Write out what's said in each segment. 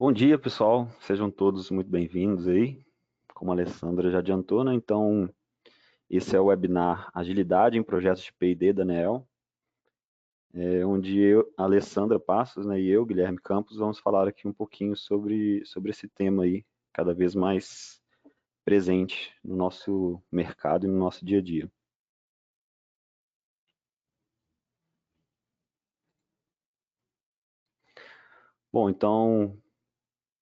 Bom dia, pessoal. Sejam todos muito bem-vindos aí. Como a Alessandra já adiantou, né? Então, esse é o webinar Agilidade em Projetos de P&D da ANEEL, onde a Alessandra Passos, né, e eu, Guilherme Campos, vamos falar aqui um pouquinho sobre esse tema aí, cada vez mais presente no nosso mercado e no nosso dia a dia. Bom, então,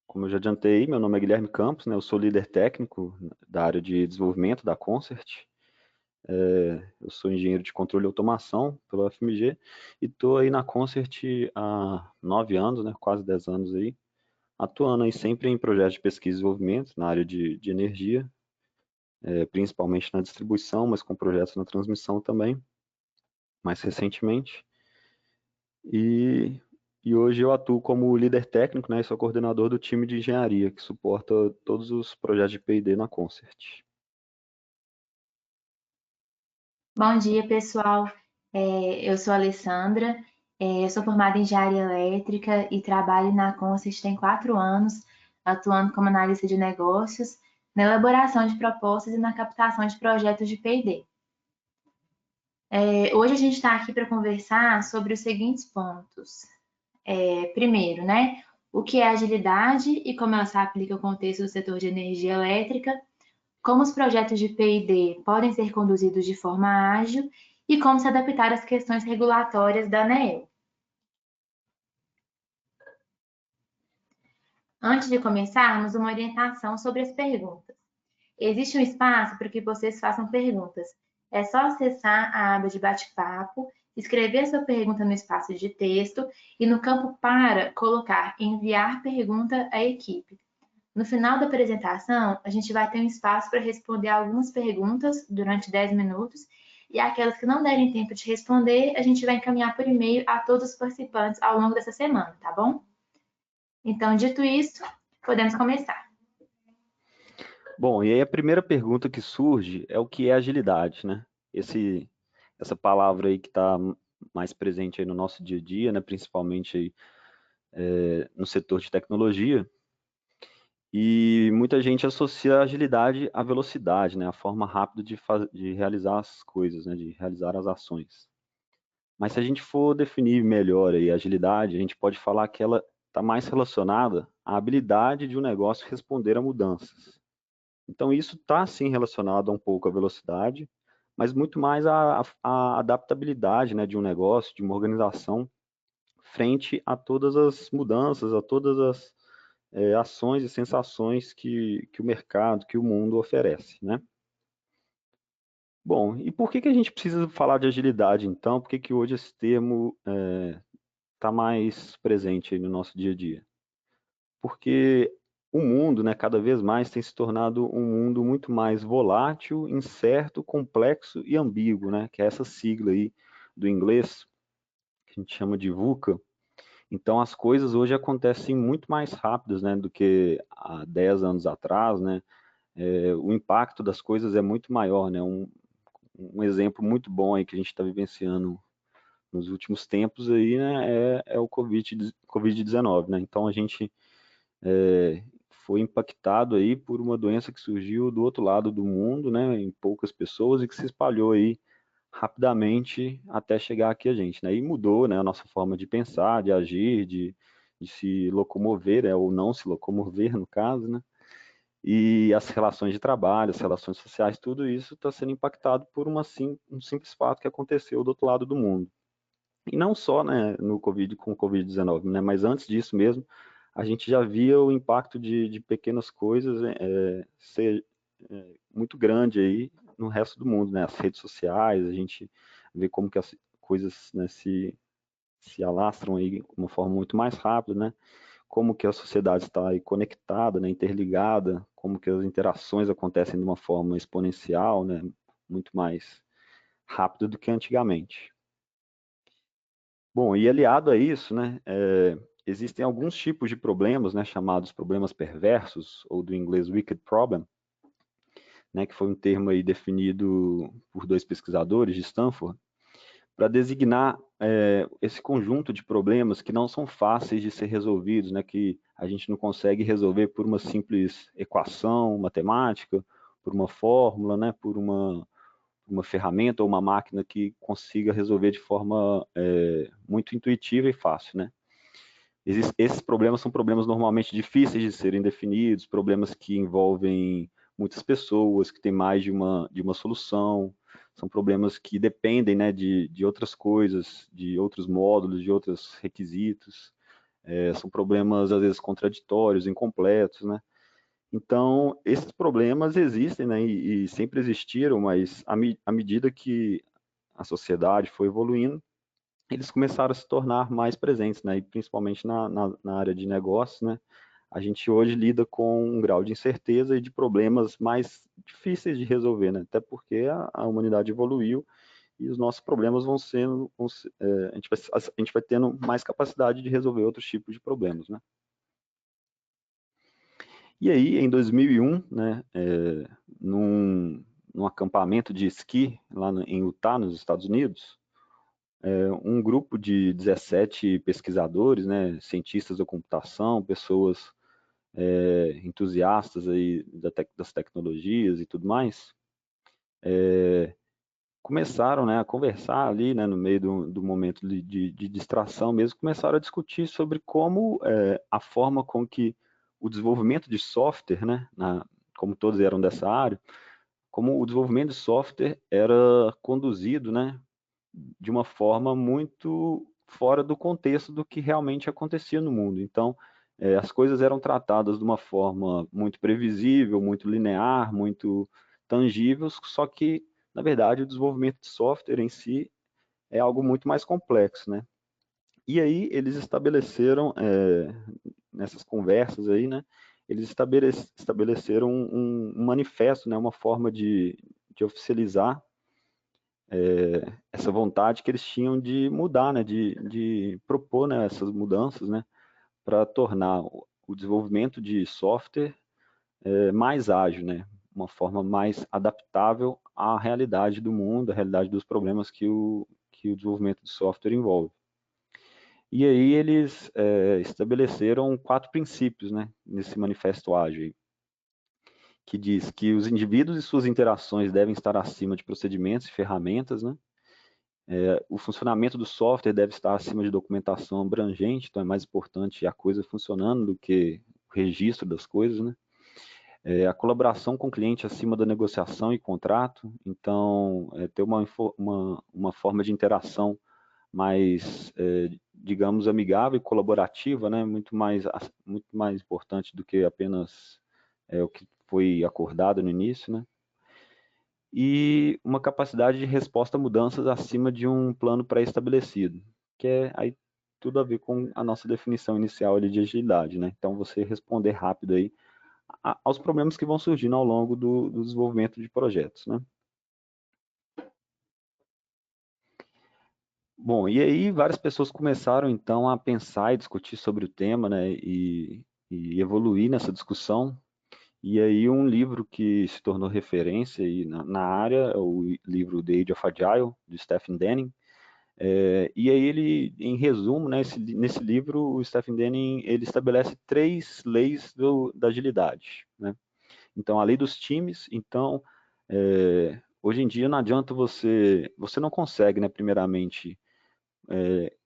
como eu já adiantei, meu nome é Guilherme Campos, né? Eu sou líder técnico da área de desenvolvimento da Concert. Eu sou engenheiro de controle e automação pela UFMG e estou aí na Concert há 9 anos, né, quase 10 anos aí, atuando aí sempre em projetos de pesquisa e desenvolvimento na área de energia, principalmente na distribuição, mas com projetos na transmissão também, mais recentemente. E, e hoje eu atuo como líder técnico, né, e sou coordenador do time de engenharia, que suporta todos os projetos de P&D na Concert. Bom dia, pessoal. Eu sou a Alessandra, eu sou formada em engenharia elétrica e trabalho na Consys tem 4 anos, atuando como analista de negócios, na elaboração de propostas e na captação de projetos de P&D. Hoje a gente está aqui para conversar sobre os seguintes pontos. Primeiro, né, o que é agilidade e como ela se aplica ao contexto do setor de energia elétrica, como os projetos de P&D podem ser conduzidos de forma ágil e como se adaptar às questões regulatórias da ANEEL. Antes de começarmos, uma orientação sobre as perguntas. Existe um espaço para que vocês façam perguntas. É só acessar a aba de bate-papo, escrever a sua pergunta no espaço de texto e no campo para colocar enviar pergunta à equipe. No final da apresentação, a gente vai ter um espaço para responder algumas perguntas durante 10 minutos e aquelas que não derem tempo de responder, a gente vai encaminhar por e-mail a todos os participantes ao longo dessa semana, tá bom? Então, dito isso, podemos começar. Bom, e aí a primeira pergunta que surge é o que é agilidade, né? Essa palavra aí que está mais presente aí no nosso dia a dia, né? Principalmente aí, no setor de tecnologia. E muita gente associa a agilidade à velocidade, né? A forma rápida de realizar as coisas, né? De realizar as ações. Mas se a gente for definir melhor aí a agilidade, a gente pode falar que ela está mais relacionada à habilidade de um negócio responder a mudanças. Então, isso está, sim, relacionado um pouco à velocidade, mas muito mais à adaptabilidade, né, de um negócio, de uma organização, frente a todas as mudanças, a todas as ações e sensações que o mercado, que o mundo oferece, né? Bom, e por que a gente precisa falar de agilidade, então? Por que hoje esse termo está mais presente aí no nosso dia a dia? Porque o mundo, né, cada vez mais tem se tornado um mundo muito mais volátil, incerto, complexo e ambíguo, né, que é essa sigla aí do inglês, que a gente chama de VUCA. Então, as coisas hoje acontecem muito mais rápidas, né, do que há 10 anos atrás, né, o impacto das coisas é muito maior, né, um exemplo muito bom aí que a gente está vivenciando nos últimos tempos aí, né, é o Covid-19, né, então a gente foi impactado aí por uma doença que surgiu do outro lado do mundo, né, em poucas pessoas e que se espalhou aí rapidamente até chegar aqui a gente, né, e mudou, né, a nossa forma de pensar, de agir, de se locomover, né, ou não se locomover no caso, né, e as relações de trabalho, as relações sociais, tudo isso está sendo impactado por um simples fato que aconteceu do outro lado do mundo. E não só, né, no Covid, com o Covid-19, né, mas antes disso mesmo, a gente já via o impacto de pequenas coisas ser muito grande aí no resto do mundo, né, as redes sociais, a gente vê como que as coisas, né, se alastram aí de uma forma muito mais rápida, né, como que a sociedade está aí conectada, né, interligada, como que as interações acontecem de uma forma exponencial, né, muito mais rápido do que antigamente. Bom, e aliado a isso, né, existem alguns tipos de problemas, né, chamados problemas perversos, ou do inglês wicked problem, né, que foi um termo aí definido por dois pesquisadores de Stanford, para designar esse conjunto de problemas que não são fáceis de ser resolvidos, né, que a gente não consegue resolver por uma simples equação matemática, por uma fórmula, né, por uma ferramenta ou uma máquina que consiga resolver de forma muito intuitiva e fácil, né? Esses problemas são problemas normalmente difíceis de serem definidos, problemas que envolvem muitas pessoas, que têm mais de uma solução, são problemas que dependem, né, de outras coisas, de outros módulos, de outros requisitos, são problemas às vezes contraditórios, incompletos, né? Então, esses problemas existem, né, e sempre existiram, mas à medida que a sociedade foi evoluindo, eles começaram a se tornar mais presentes, né? E principalmente na área de negócios, né? A gente hoje lida com um grau de incerteza e de problemas mais difíceis de resolver, né? Até porque a humanidade evoluiu e os nossos problemas a gente vai tendo mais capacidade de resolver outros tipos de problemas, né? E aí, em 2001, né, num acampamento de esqui lá em Utah, nos Estados Unidos, um grupo de 17 pesquisadores, né, cientistas da computação, pessoas entusiastas aí das tecnologias e tudo mais, começaram, né, a conversar ali, né, no meio do momento de distração mesmo, começaram a discutir sobre como a forma com que o desenvolvimento de software, né, como todos eram dessa área, como o desenvolvimento de software era conduzido, né, de uma forma muito fora do contexto do que realmente acontecia no mundo. Então, as coisas eram tratadas de uma forma muito previsível, muito linear, muito tangível, só que, na verdade, o desenvolvimento de software em si é algo muito mais complexo, né? E aí eles estabeleceram, nessas conversas aí, né, eles estabeleceram um manifesto, né, uma forma de oficializar essa vontade que eles tinham de mudar, né, de propor, né, essas mudanças, né, para tornar o desenvolvimento de software mais ágil, né, uma forma mais adaptável à realidade do mundo, à realidade dos problemas que o desenvolvimento de software envolve. E aí eles estabeleceram 4 princípios, né, nesse manifesto ágil, que diz que os indivíduos e suas interações devem estar acima de procedimentos e ferramentas, né? O funcionamento do software deve estar acima de documentação abrangente, então é mais importante a coisa funcionando do que o registro das coisas, né? A colaboração com o cliente acima da negociação e contrato, então ter uma forma de interação mais, digamos, amigável e colaborativa, né? Muito mais importante do que apenas o que foi acordado no início, né? E uma capacidade de resposta a mudanças acima de um plano pré-estabelecido, que é aí tudo a ver com a nossa definição inicial ali de agilidade, né? Então, você responder rápido aí aos problemas que vão surgindo ao longo do desenvolvimento de projetos, né? Bom, e aí várias pessoas começaram então a pensar e discutir sobre o tema, né? E evoluir nessa discussão. E aí um livro que se tornou referência aí na área é o livro The Age of Agile, de Stephen Denning. E aí ele, em resumo, né, nesse livro, o Stephen Denning ele estabelece 3 leis da agilidade, né? Então, a lei dos times, então, hoje em dia não adianta você não consegue, né, primeiramente,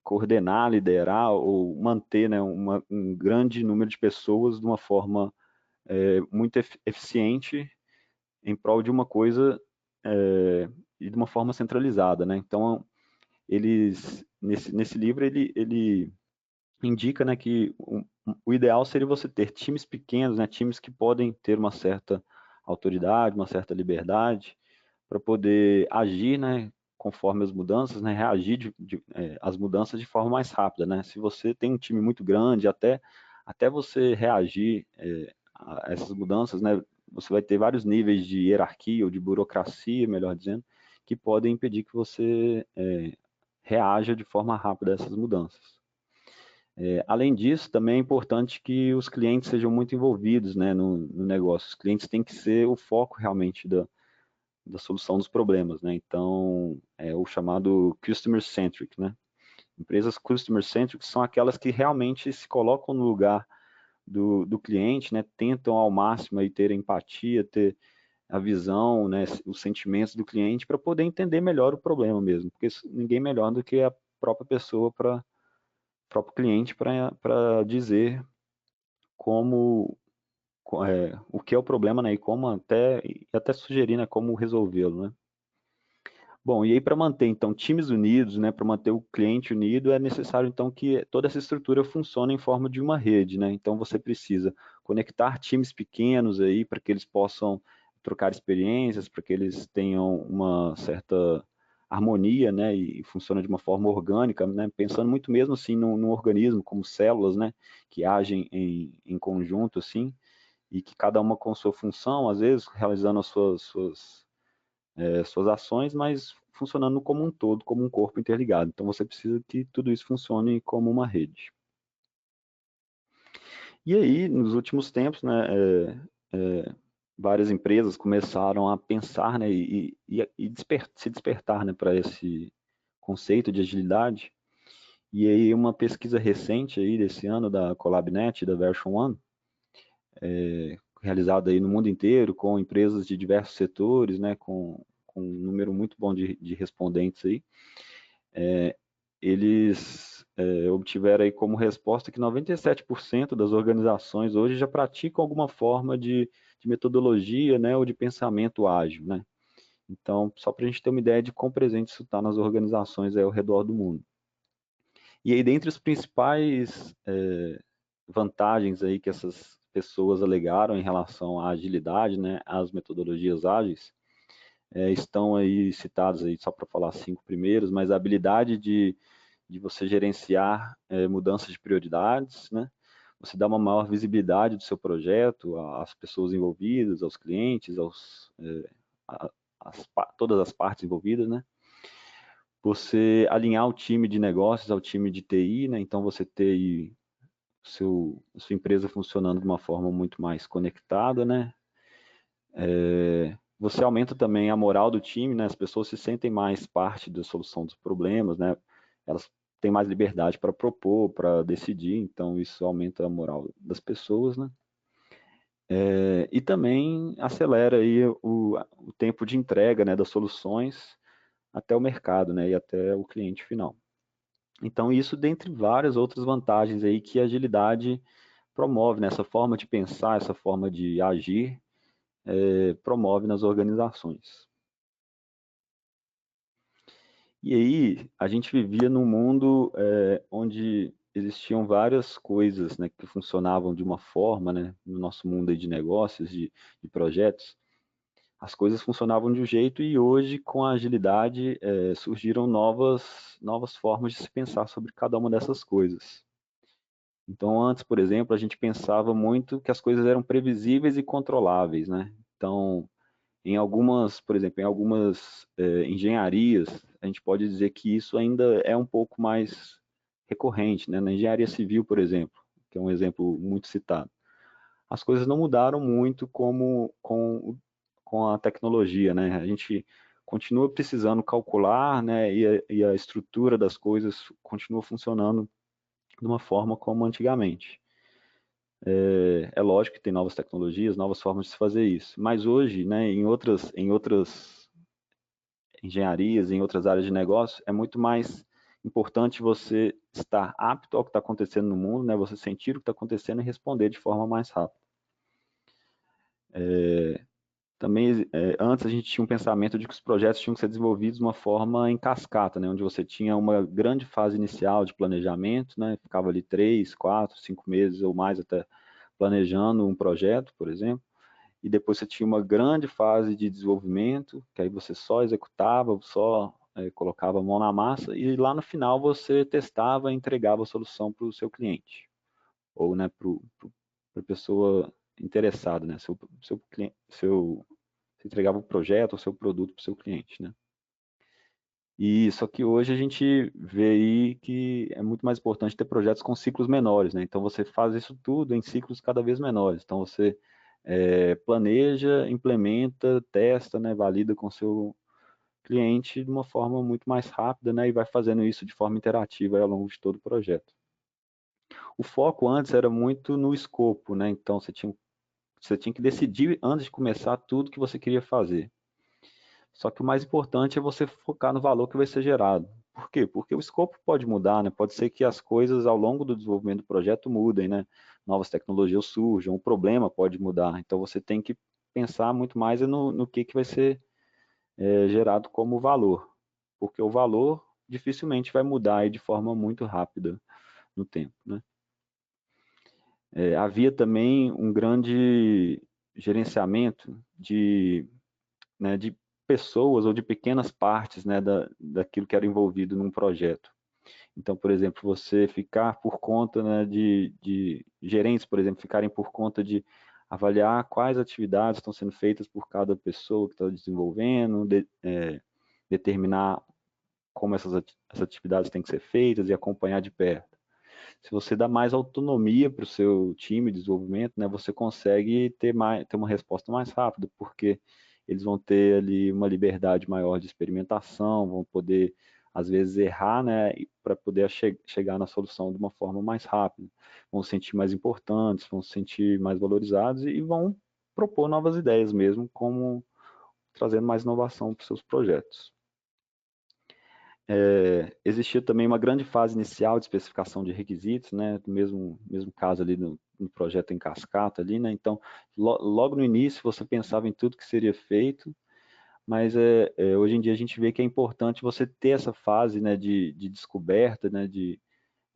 coordenar, liderar ou manter, né, um grande número de pessoas de uma forma muito eficiente em prol de uma coisa e de uma forma centralizada, né? Então, nesse livro, ele indica, né, que o ideal seria você ter times pequenos, né, times que podem ter uma certa autoridade, uma certa liberdade, para poder agir, né, conforme as mudanças, né, reagir às mudanças de forma mais rápida, né? Se você tem um time muito grande, até você reagir a essas mudanças, né, você vai ter vários níveis de hierarquia ou de burocracia, melhor dizendo, que podem impedir que você reaja de forma rápida a essas mudanças. Além disso, também é importante que os clientes sejam muito envolvidos, né, no negócio. Os clientes têm que ser o foco realmente da solução dos problemas, né? Então, é o chamado Customer Centric, né? Empresas Customer Centric são aquelas que realmente se colocam no lugar do cliente, né? Tentam ao máximo aí ter empatia, ter a visão, né? Os sentimentos do cliente para poder entender melhor o problema mesmo, porque ninguém melhor do que a própria pessoa para próprio cliente para dizer como o que é o problema, né, e como até sugerir, né, como resolvê-lo, né. Bom, e aí para manter então times unidos, né, para manter o cliente unido, é necessário então que toda essa estrutura funcione em forma de uma rede, né. Então você precisa conectar times pequenos aí para que eles possam trocar experiências, para que eles tenham uma certa harmonia, né, e funciona de uma forma orgânica, né, pensando muito mesmo assim num organismo como células, né, que agem em conjunto assim, e que cada uma com sua função, às vezes realizando as suas ações, mas funcionando como um todo, como um corpo interligado. Então você precisa que tudo isso funcione como uma rede. E aí, nos últimos tempos, né, várias empresas começaram a pensar, né, se despertar, né, para esse conceito de agilidade. E aí uma pesquisa recente aí desse ano da CollabNet, da Version One, realizada aí no mundo inteiro com empresas de diversos setores, né, com um número muito bom de respondentes aí, eles obtiveram aí como resposta que 97% das organizações hoje já praticam alguma forma de metodologia, né, ou de pensamento ágil, né. Então, só para a gente ter uma ideia de quão presente isso está nas organizações aí ao redor do mundo. E aí, dentre os principais vantagens aí que essas pessoas alegaram em relação à agilidade, né, às metodologias ágeis, estão aí citados aí só para falar 5 primeiros, mas a habilidade de você gerenciar mudanças de prioridades, né? Você dá uma maior visibilidade do seu projeto às pessoas envolvidas, aos clientes, todas as partes envolvidas, né? Você alinhar o time de negócios ao time de TI, né? Então você ter aí sua empresa funcionando de uma forma muito mais conectada, né? Você aumenta também a moral do time, né? As pessoas se sentem mais parte da solução dos problemas, né? Elas têm mais liberdade para propor, para decidir, então isso aumenta a moral das pessoas, né? E também acelera aí o tempo de entrega, né, das soluções até o mercado, né, e até o cliente final. Então isso dentre várias outras vantagens aí que a agilidade promove, nessa forma de pensar, essa forma de agir, promove nas organizações. E aí, a gente vivia num mundo onde existiam várias coisas, né, que funcionavam de uma forma, né, no nosso mundo aí de negócios, de projetos, as coisas funcionavam de um jeito e hoje, com a agilidade, surgiram novas formas de se pensar sobre cada uma dessas coisas. Então, antes, por exemplo, a gente pensava muito que as coisas eram previsíveis e controláveis, né? Então, por exemplo, em algumas engenharias, a gente pode dizer que isso ainda é um pouco mais recorrente, né? Na engenharia civil, por exemplo, que é um exemplo muito citado. As coisas não mudaram muito com a tecnologia, né? A gente continua precisando calcular, né? E a estrutura das coisas continua funcionando de uma forma como antigamente. É lógico que tem novas tecnologias, novas formas de se fazer isso, mas hoje, né, em outras engenharias, em outras áreas de negócio, é muito mais importante você estar apto ao que está acontecendo no mundo, né, você sentir o que está acontecendo e responder de forma mais rápida. Também, antes a gente tinha um pensamento de que os projetos tinham que ser desenvolvidos de uma forma em cascata, né, onde você tinha uma grande fase inicial de planejamento, né, ficava ali 3, 4, 5 meses ou mais até planejando um projeto, por exemplo, e depois você tinha uma grande fase de desenvolvimento, que aí você só executava, só colocava a mão na massa, e lá no final você testava e entregava a solução para o seu cliente, ou né, para a pessoa interessada, né, você entregava o projeto, o seu produto para o seu cliente, né. E só que hoje a gente vê aí que é muito mais importante ter projetos com ciclos menores, né? Então você faz isso tudo em ciclos cada vez menores. Então você planeja, implementa, testa, né, valida com seu cliente de uma forma muito mais rápida, né, e vai fazendo isso de forma interativa ao longo de todo o projeto. O foco antes era muito no escopo, né, então você tinha que decidir antes de começar tudo que você queria fazer. Só que o mais importante é você focar no valor que vai ser gerado. Por quê? Porque o escopo pode mudar, né? Pode ser que as coisas ao longo do desenvolvimento do projeto mudem, né? Novas tecnologias surjam, o problema pode mudar. Então você tem que pensar muito mais no que vai ser gerado como valor. Porque o valor dificilmente vai mudar aí de forma muito rápida no tempo, né? Havia também um grande gerenciamento de pessoas ou de pequenas partes, né, daquilo que era envolvido num projeto. Então, por exemplo, você ficar por conta, né, de gerentes, por exemplo, ficarem por conta de avaliar quais atividades estão sendo feitas por cada pessoa que está desenvolvendo, determinar como essas atividades têm que ser feitas e acompanhar de perto. Se você dá mais autonomia para o seu time de desenvolvimento, né, você consegue ter uma resposta mais rápida, porque eles vão ter ali uma liberdade maior de experimentação, vão poder, às vezes, errar, né, para poder chegar na solução de uma forma mais rápida. Vão se sentir mais importantes, vão se sentir mais valorizados e vão propor novas ideias mesmo, como trazendo mais inovação para os seus projetos. Existia também uma grande fase inicial de especificação de requisitos, né, no mesmo caso ali no projeto em cascata ali, né, então logo no início você pensava em tudo que seria feito, mas hoje em dia a gente vê que é importante você ter essa fase, né, de descoberta, né, de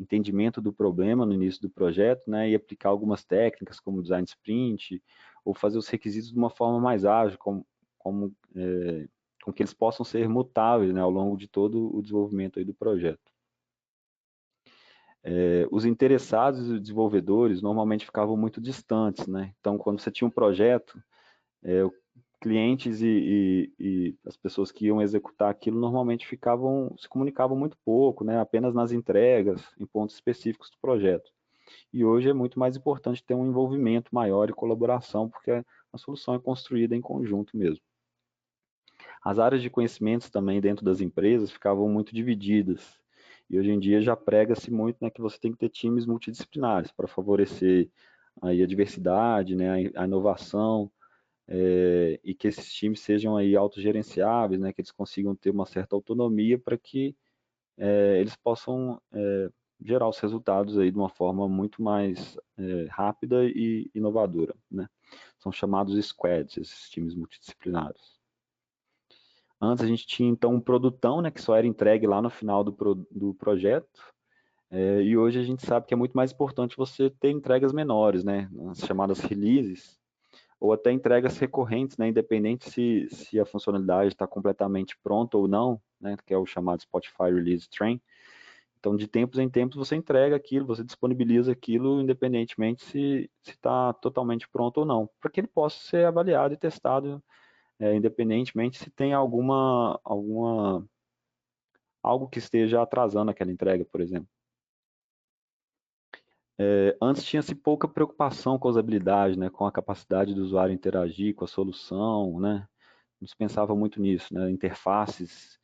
entendimento do problema no início do projeto, né, e aplicar algumas técnicas como design sprint, ou fazer os requisitos de uma forma mais ágil, como com que eles possam ser mutáveis, né, ao longo de todo o desenvolvimento aí do projeto. Os interessados e os desenvolvedores normalmente ficavam muito distantes, né? Então, quando você tinha um projeto, clientes e as pessoas que iam executar aquilo normalmente se comunicavam muito pouco, né? Apenas nas entregas, em pontos específicos do projeto. E hoje é muito mais importante ter um envolvimento maior e colaboração, porque a solução é construída em conjunto mesmo. As áreas de conhecimentos também dentro das empresas ficavam muito divididas. E hoje em dia já prega-se muito, né, que você tem que ter times multidisciplinares para favorecer aí a diversidade, né, a inovação, e que esses times sejam aí autogerenciáveis, né, que eles consigam ter uma certa autonomia para que eles possam gerar os resultados aí de uma forma muito mais rápida e inovadora, né? São chamados squads, esses times multidisciplinares. Antes a gente tinha então um produtão, né, que só era entregue lá no final do projeto, e hoje a gente sabe que é muito mais importante você ter entregas menores, né, as chamadas releases, ou até entregas recorrentes, né, independente se a funcionalidade está completamente pronta ou não, né, que é o chamado Spotify Release Train. Então, de tempos em tempos, você entrega aquilo, você disponibiliza aquilo, independentemente se está totalmente pronto ou não, para que ele possa ser avaliado e testado independentemente se tem algo que esteja atrasando aquela entrega, por exemplo. Antes tinha-se pouca preocupação com a usabilidade, né, com a capacidade do usuário interagir com a solução, né, não se pensava muito nisso, né, interfaces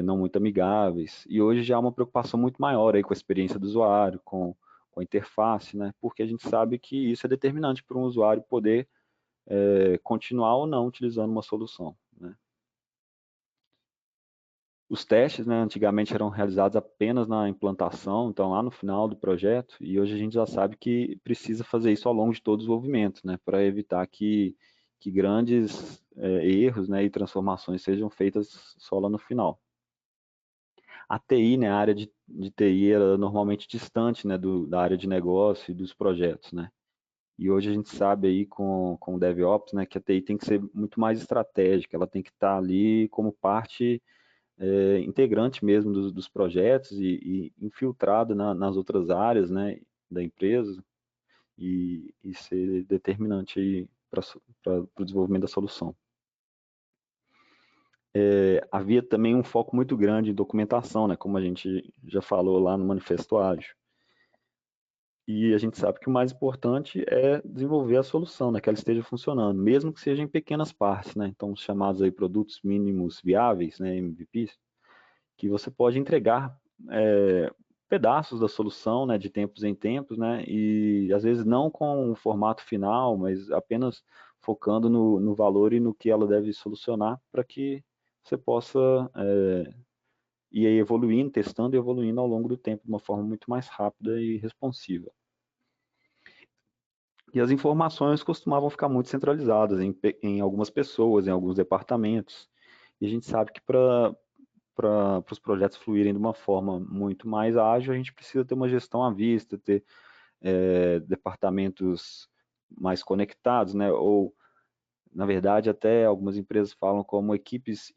não muito amigáveis, e hoje já há uma preocupação muito maior aí com a experiência do usuário, com a interface, né, porque a gente sabe que isso é determinante para um usuário poder continuar ou não utilizando uma solução, né. Os testes, né, antigamente eram realizados apenas na implantação, então lá no final do projeto, e hoje a gente já sabe que precisa fazer isso ao longo de todo o desenvolvimento, né, para evitar que grandes erros, né, e transformações sejam feitas só lá no final. A TI, né, a área de TI era normalmente distante, né, da área de negócio e dos projetos, né. E hoje a gente sabe aí com o DevOps, né, que a TI tem que ser muito mais estratégica, ela tem que estar ali como parte integrante mesmo dos projetos e infiltrado nas outras áreas, né, da empresa e ser determinante aí para o desenvolvimento da solução. Havia também um foco muito grande em documentação, né, como a gente já falou lá no Manifesto Ágil. E a gente sabe que o mais importante é desenvolver a solução, né, que ela esteja funcionando, mesmo que seja em pequenas partes, né? Então, os chamados aí produtos mínimos viáveis, né, MVPs, que você pode entregar pedaços da solução, né, de tempos em tempos, né, e às vezes não com o formato final, mas apenas focando no valor e no que ela deve solucionar para que você possa ir aí evoluindo, testando e evoluindo ao longo do tempo de uma forma muito mais rápida e responsiva. E as informações costumavam ficar muito centralizadas em algumas pessoas, em alguns departamentos. E a gente sabe que para os projetos fluírem de uma forma muito mais ágil, a gente precisa ter uma gestão à vista, ter departamentos mais conectados, né? Ou, na verdade, até algumas empresas falam como equipes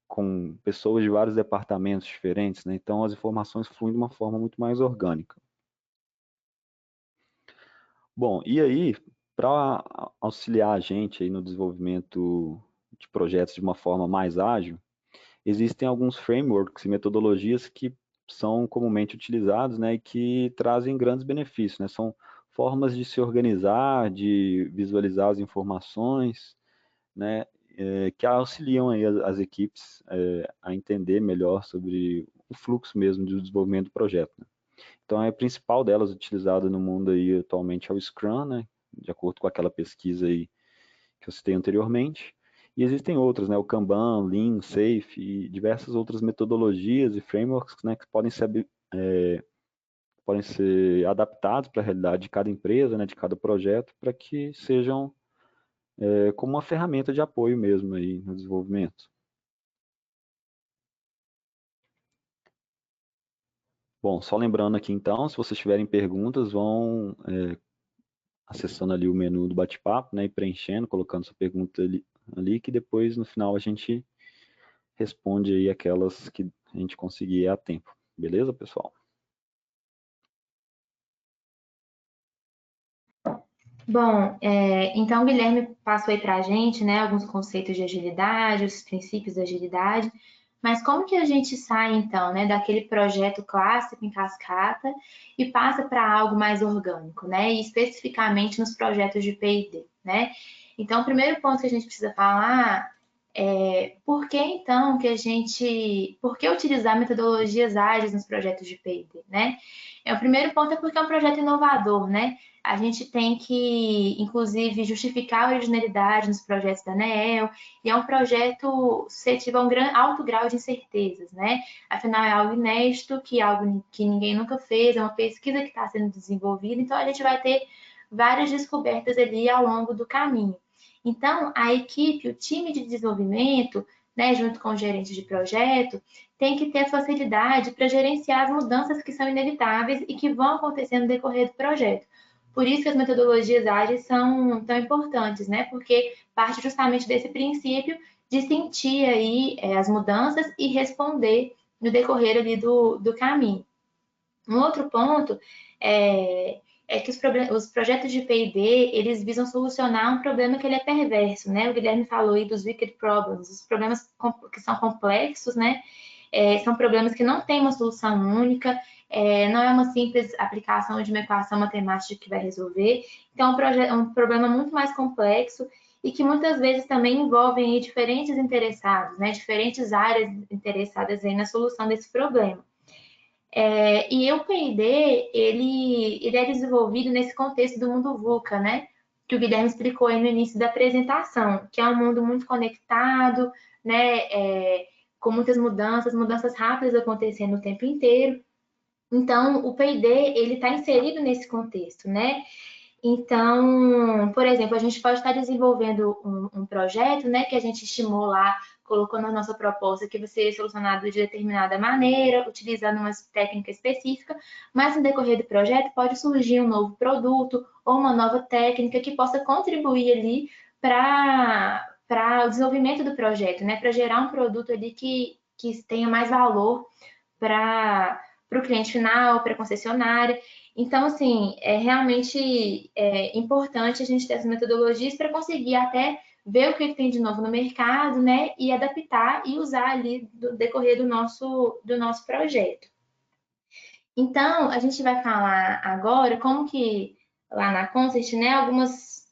com pessoas de vários departamentos diferentes, né? Então, as informações fluem de uma forma muito mais orgânica. Bom, e aí, para auxiliar a gente aí no desenvolvimento de projetos de uma forma mais ágil, existem alguns frameworks e metodologias que são comumente utilizados, né, e que trazem grandes benefícios, né? São formas de se organizar, de visualizar as informações, né, que auxiliam aí as equipes a entender melhor sobre o fluxo mesmo do desenvolvimento do projeto, né? Então, a principal delas utilizada no mundo aí atualmente é o Scrum, né, de acordo com aquela pesquisa aí que eu citei anteriormente. E existem outras, né, o Kanban, Lean, Safe e diversas outras metodologias e frameworks, né, que podem ser adaptados para a realidade de cada empresa, né, de cada projeto, para que sejam como uma ferramenta de apoio mesmo aí no desenvolvimento. Bom, só lembrando aqui então, se vocês tiverem perguntas, vão acessando ali o menu do bate-papo, né, e preenchendo, colocando sua pergunta ali, que depois no final a gente responde aí aquelas que a gente conseguir a tempo. Beleza, pessoal? Bom, então o Guilherme passou aí para a gente, né, alguns conceitos de agilidade, os princípios da agilidade, mas como que a gente sai então, né, daquele projeto clássico em cascata e passa para algo mais orgânico, né, e especificamente nos projetos de P&D, né? Então, o primeiro ponto que a gente precisa falar é por que então por que utilizar metodologias ágeis nos projetos de P&D, né? O primeiro ponto é porque é um projeto inovador, né? A gente tem que, inclusive, justificar a originalidade nos projetos da ANEEL, e é um projeto suscetível a um alto grau de incertezas, né? Afinal, é algo inédito, algo que ninguém nunca fez, é uma pesquisa que está sendo desenvolvida, então a gente vai ter várias descobertas ali ao longo do caminho. Então, a equipe, o time de desenvolvimento, né, junto com o gerente de projeto, tem que ter facilidade para gerenciar as mudanças que são inevitáveis e que vão acontecer no decorrer do projeto. Por isso que as metodologias ágeis são tão importantes, né? Porque parte justamente desse princípio de sentir aí as mudanças e responder no decorrer ali do caminho. Um outro ponto é que os projetos de P&D, eles visam solucionar um problema que ele é perverso, né? O Guilherme falou aí dos wicked problems, os problemas que são complexos, né? São problemas que não têm uma solução única, não é uma simples aplicação de uma equação matemática que vai resolver. Então, é um problema muito mais complexo e que muitas vezes também envolvem aí diferentes interessados, né? Diferentes áreas interessadas aí na solução desse problema. E o P&D, ele é desenvolvido nesse contexto do mundo VUCA, né? Que o Guilherme explicou aí no início da apresentação, que é um mundo muito conectado, né? Com muitas mudanças rápidas acontecendo o tempo inteiro. Então, o P&D, ele está inserido nesse contexto, né? Então, por exemplo, a gente pode estar desenvolvendo um projeto, né, que a gente estimou lá, colocou na nossa proposta que vai ser solucionado de determinada maneira, utilizando uma técnica específica, mas no decorrer do projeto pode surgir um novo produto ou uma nova técnica que possa contribuir ali para o desenvolvimento do projeto, né, para gerar um produto ali que tenha mais valor para o cliente final, para a concessionária. Então, assim, é realmente importante a gente ter essas metodologias para conseguir até ver o que tem de novo no mercado, né? E adaptar e usar ali do decorrer do nosso projeto. Então, a gente vai falar agora como que lá na Concert, né,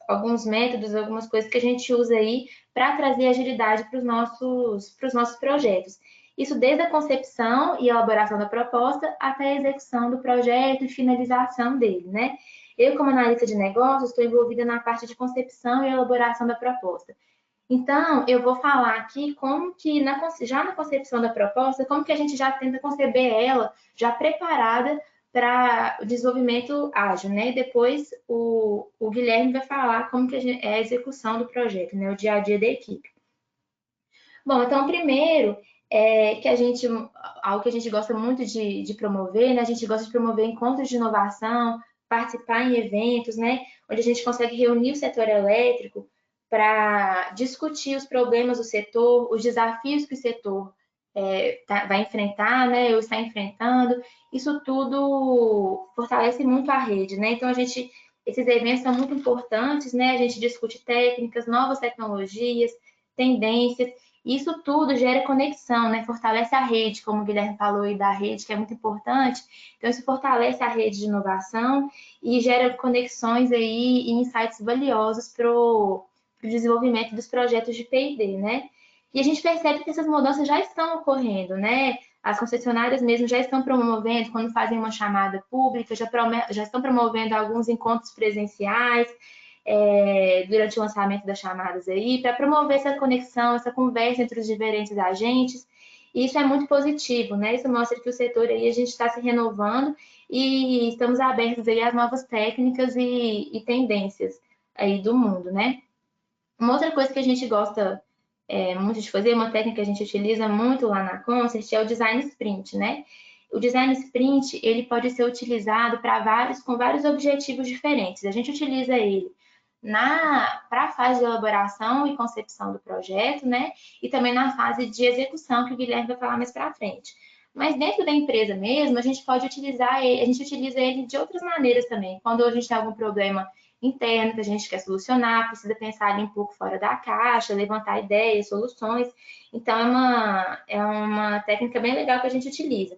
alguns métodos, algumas coisas que a gente usa aí para trazer agilidade para os nossos projetos. Isso desde a concepção e elaboração da proposta até a execução do projeto e finalização dele, né? Eu, como analista de negócios, estou envolvida na parte de concepção e elaboração da proposta. Então, eu vou falar aqui como que já na concepção da proposta, como que a gente já tenta conceber ela já preparada para o desenvolvimento ágil, né? E depois o Guilherme vai falar como que é a execução do projeto, né? O dia a dia da equipe. Bom, então primeiro que algo que a gente gosta muito de promover, né? A gente gosta de promover encontros de inovação, participar em eventos, né? Onde a gente consegue reunir o setor elétrico para discutir os problemas do setor, os desafios que o setor vai enfrentar, né? Ou está enfrentando. Isso tudo fortalece muito a rede, né? Então esses eventos são muito importantes, né? A gente discute técnicas, novas tecnologias, tendências. Isso tudo gera conexão, né? Fortalece a rede, como o Guilherme falou aí da rede, que é muito importante. Então, isso fortalece a rede de inovação e gera conexões aí e insights valiosos para o desenvolvimento dos projetos de P&D, né? E a gente percebe que essas mudanças já estão ocorrendo, né? As concessionárias mesmo já estão promovendo, quando fazem uma chamada pública, já estão promovendo alguns encontros presenciais, durante o lançamento das chamadas aí, para promover essa conexão, essa conversa entre os diferentes agentes. E isso é muito positivo, né? Isso mostra que o setor aí a gente está se renovando e estamos abertos aí às novas técnicas e tendências aí do mundo, né? Uma outra coisa que a gente gosta muito de fazer, uma técnica que a gente utiliza muito lá na Concert é o design sprint, né? O design sprint, ele pode ser utilizado com vários objetivos diferentes. A gente utiliza ele para a fase de elaboração e concepção do projeto, né? E também na fase de execução, que o Guilherme vai falar mais para frente. Mas dentro da empresa mesmo, a gente pode utilizar ele, a gente utiliza ele de outras maneiras também. Quando a gente tem algum problema interno que a gente quer solucionar, precisa pensar ali um pouco fora da caixa, levantar ideias, soluções. Então, é uma técnica bem legal que a gente utiliza.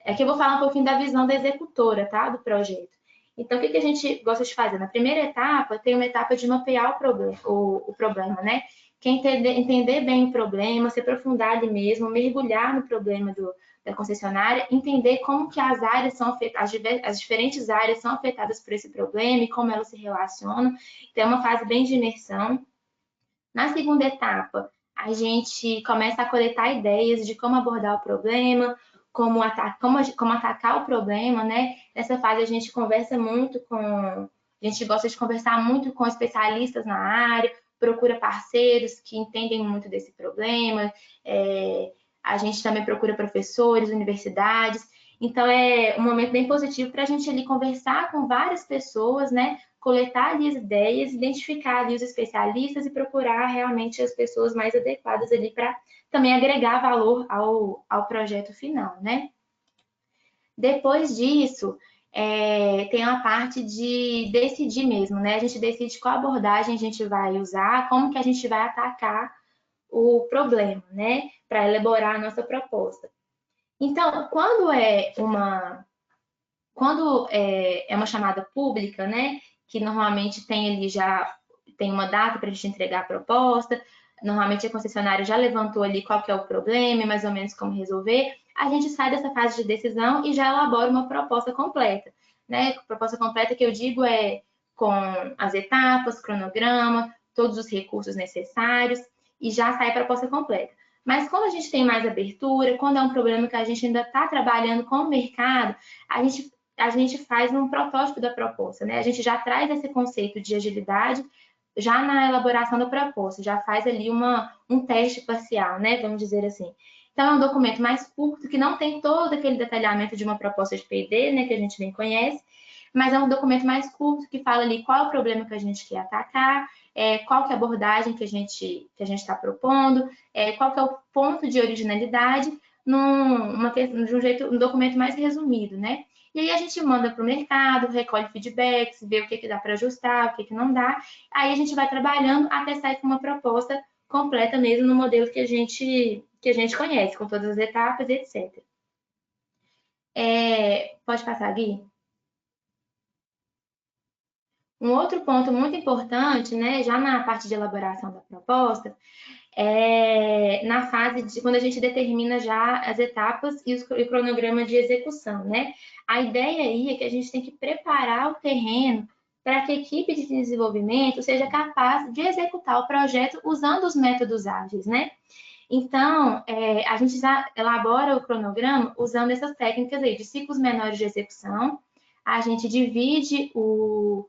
Aqui eu vou falar um pouquinho da visão da executora, tá? Do projeto. Então, o que a gente gosta de fazer? Na primeira etapa, tem uma etapa de mapear o problema, né? Que é entender bem o problema, se aprofundar ali mesmo, mergulhar no problema da concessionária, entender como que as áreas são afetadas, as diferentes áreas são afetadas por esse problema e como elas se relacionam. Então, é uma fase bem de imersão. Na segunda etapa, a gente começa a coletar ideias de como abordar o problema, como atacar o problema, né? Nessa fase a gente conversa muito a gente gosta de conversar muito com especialistas na área, procura parceiros que entendem muito desse problema, a gente também procura professores, universidades. Então é um momento bem positivo para a gente ali conversar com várias pessoas, né? Coletar ali as ideias, identificar ali os especialistas e procurar realmente as pessoas mais adequadas ali para também agregar valor ao projeto final, né? Depois disso, tem a parte de decidir mesmo, né? A gente decide qual abordagem a gente vai usar, como que a gente vai atacar o problema, né? Para elaborar a nossa proposta. Então, quando é uma chamada pública, né, que normalmente tem ali já tem uma data para a gente entregar a proposta, normalmente a concessionária já levantou ali qual que é o problema, mais ou menos como resolver, a gente sai dessa fase de decisão e já elabora uma proposta completa, né? Proposta completa que eu digo é com as etapas, cronograma, todos os recursos necessários e já sai a proposta completa. Mas quando a gente tem mais abertura, quando é um problema que a gente ainda está trabalhando com o mercado, a gente faz um protótipo da proposta, né? A gente já traz esse conceito de agilidade já na elaboração da proposta, já faz ali um teste parcial, né? Vamos dizer assim. Então, é um documento mais curto, que não tem todo aquele detalhamento de uma proposta de P&D, né? Que a gente bem conhece, mas é um documento mais curto que fala ali qual é o problema que a gente quer atacar, qual que é a abordagem que a gente está propondo, qual que é o ponto de originalidade, de um documento mais resumido, né? E aí a gente manda para o mercado, recolhe feedbacks, vê o que dá para ajustar, o que não dá. Aí a gente vai trabalhando até sair com uma proposta completa mesmo no modelo que a gente conhece, com todas as etapas, etc. Pode passar, Gui? Um outro ponto muito importante, né, já na parte de elaboração da proposta, na fase de quando a gente determina já as etapas e o cronograma de execução, né? A ideia aí é que a gente tem que preparar o terreno para que a equipe de desenvolvimento seja capaz de executar o projeto usando os métodos ágeis, né? Então, a gente já elabora o cronograma usando essas técnicas aí de ciclos menores de execução. A gente divide o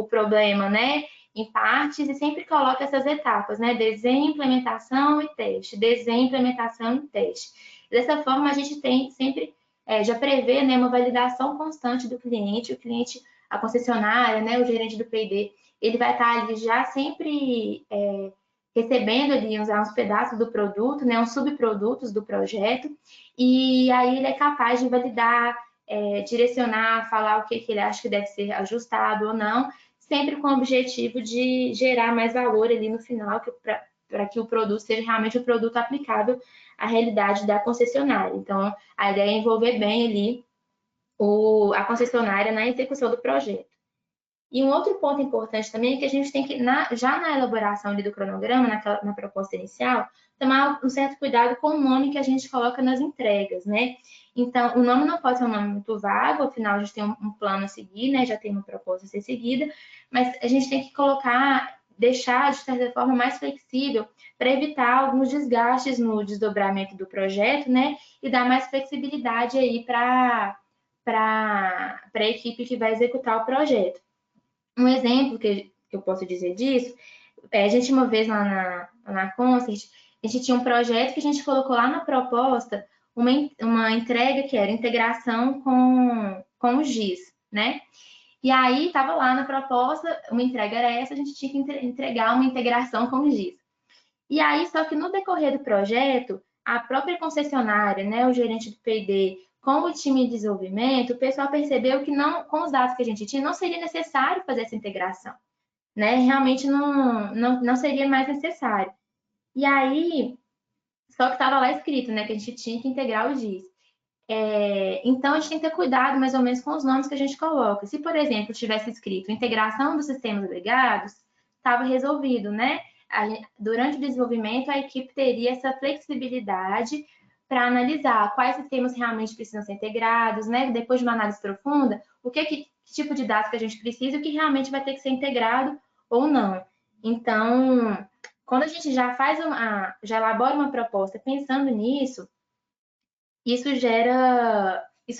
problema, né, em partes e sempre coloca essas etapas, né, desenho, implementação e teste, desenho, implementação e teste. Dessa forma, a gente tem sempre, já prevê, né, uma validação constante do cliente, o cliente, a concessionária, né, o gerente do P&D, ele vai estar ali já sempre recebendo ali uns pedaços do produto, né, uns subprodutos do projeto, e aí ele é capaz de validar, direcionar, falar o que ele acha que deve ser ajustado ou não, sempre com o objetivo de gerar mais valor ali no final, para que o produto seja realmente um produto aplicável à realidade da concessionária. Então, a ideia é envolver bem ali a concessionária na execução do projeto. E um outro ponto importante também é que a gente tem que, já na elaboração ali do cronograma, na proposta inicial, tomar um certo cuidado com o nome que a gente coloca nas entregas, né? Então, o nome não pode ser um nome muito vago, afinal, a gente tem um plano a seguir, né? Já tem uma proposta a ser seguida, mas a gente tem que colocar, deixar de certa forma mais flexível para evitar alguns desgastes no desdobramento do projeto, né? E dar mais flexibilidade aí para a equipe que vai executar o projeto. Um exemplo que eu posso dizer disso, a gente uma vez lá na Concert, a gente tinha um projeto que a gente colocou lá na proposta uma entrega que era integração com o GIS, né? E aí estava lá na proposta, uma entrega era essa, a gente tinha que entregar uma integração com o GIS. E aí, só que no decorrer do projeto, a própria concessionária, né, o gerente do P&D, com o time de desenvolvimento, o pessoal percebeu que não, com os dados que a gente tinha, não seria necessário fazer essa integração, né? Realmente não seria mais necessário. E aí, só que estava lá escrito, né, que a gente tinha que integrar o GIS. Então, a gente tem que ter cuidado mais ou menos com os nomes que a gente coloca. Se, por exemplo, tivesse escrito integração dos sistemas agregados, estava resolvido, né? Durante o desenvolvimento, a equipe teria essa flexibilidade para analisar quais sistemas realmente precisam ser integrados, né? Depois de uma análise profunda, que tipo de dados que a gente precisa e o que realmente vai ter que ser integrado ou não. Então, quando a gente já elabora uma proposta pensando nisso, isso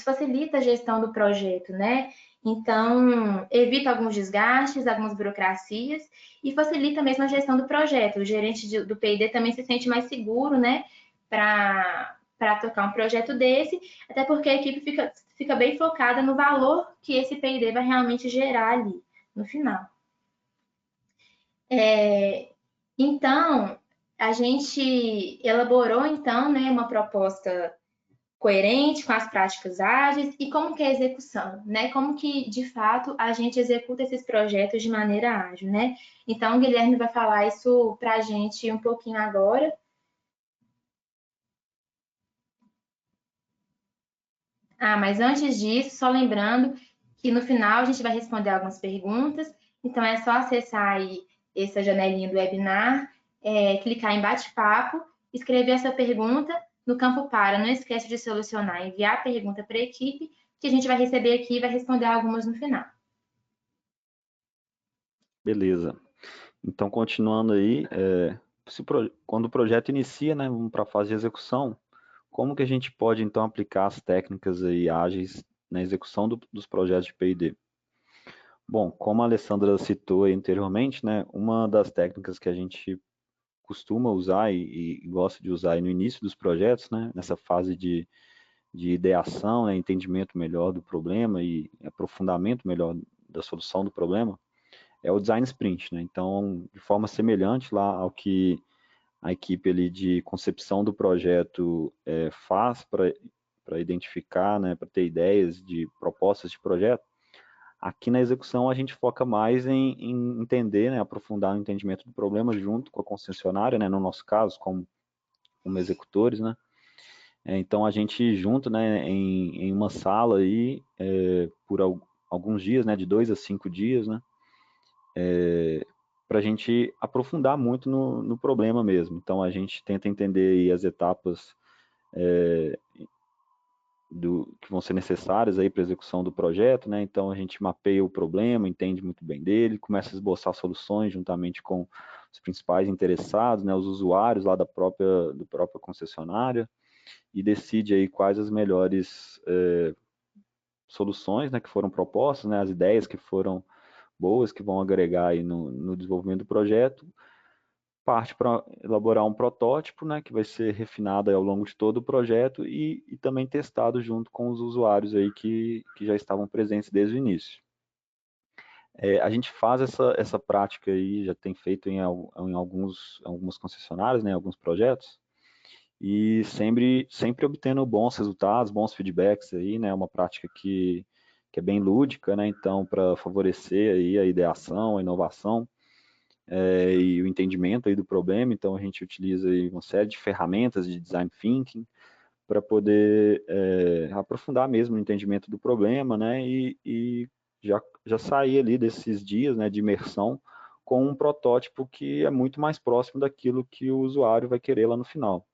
facilita a gestão do projeto, né? Então, evita alguns desgastes, algumas burocracias e facilita mesmo a gestão do projeto. O gerente do P&D também se sente mais seguro, né, para tocar um projeto desse, até porque a equipe fica bem focada no valor que esse P&D vai realmente gerar ali no final. Então, a gente elaborou, então, né, uma proposta coerente com as práticas ágeis e como que é a execução, né? Como que, de fato, a gente executa esses projetos de maneira ágil, né? Então, o Guilherme vai falar isso para a gente um pouquinho agora. Mas antes disso, só lembrando que no final a gente vai responder algumas perguntas, então é só acessar aí essa janelinha do webinar, clicar em bate-papo, escrever essa pergunta no campo para, não esquece de solucionar, enviar a pergunta para a equipe, que a gente vai receber aqui e vai responder algumas no final. Beleza. Então, continuando aí, quando o projeto inicia, né, vamos para a fase de execução, como que a gente pode, então, aplicar as técnicas aí ágeis na execução dos projetos de P&D? Bom, como a Alessandra citou aí anteriormente, né, uma das técnicas que a gente costuma usar e gosta de usar aí no início dos projetos, né, nessa fase de ideação, né, entendimento melhor do problema e aprofundamento melhor da solução do problema, é o design sprint, né? Então, de forma semelhante lá ao que a equipe ali de concepção do projeto faz para identificar, né, para ter ideias de propostas de projeto, aqui na execução a gente foca mais em entender, né, aprofundar o entendimento do problema junto com a concessionária, né, no nosso caso, como executores, né, Então a gente junto, né, em uma sala aí, por alguns dias, né, de 2 a 5 dias, né, para a gente aprofundar muito no problema mesmo. Então a gente tenta entender aí as etapas que vão ser necessárias aí para a execução do projeto, né? Então a gente mapeia o problema, entende muito bem dele, começa a esboçar soluções juntamente com os principais interessados, né, os usuários lá do própria concessionária, e decide aí quais as melhores soluções, né, que foram propostas, né, as ideias que foram boas, que vão agregar aí no desenvolvimento do projeto, parte para elaborar um protótipo, né, que vai ser refinado ao longo de todo o projeto e também testado junto com os usuários aí que já estavam presentes desde o início. A gente faz essa prática aí, já tem feito em algumas concessionárias, né, alguns projetos, e sempre obtendo bons resultados, bons feedbacks aí, né, uma prática que é bem lúdica, né, então para favorecer aí a ideação, a inovação, e o entendimento aí do problema. Então a gente utiliza aí uma série de ferramentas de design thinking para poder aprofundar mesmo o entendimento do problema, né, e já sair ali desses dias, né, de imersão com um protótipo que é muito mais próximo daquilo que o usuário vai querer lá no final.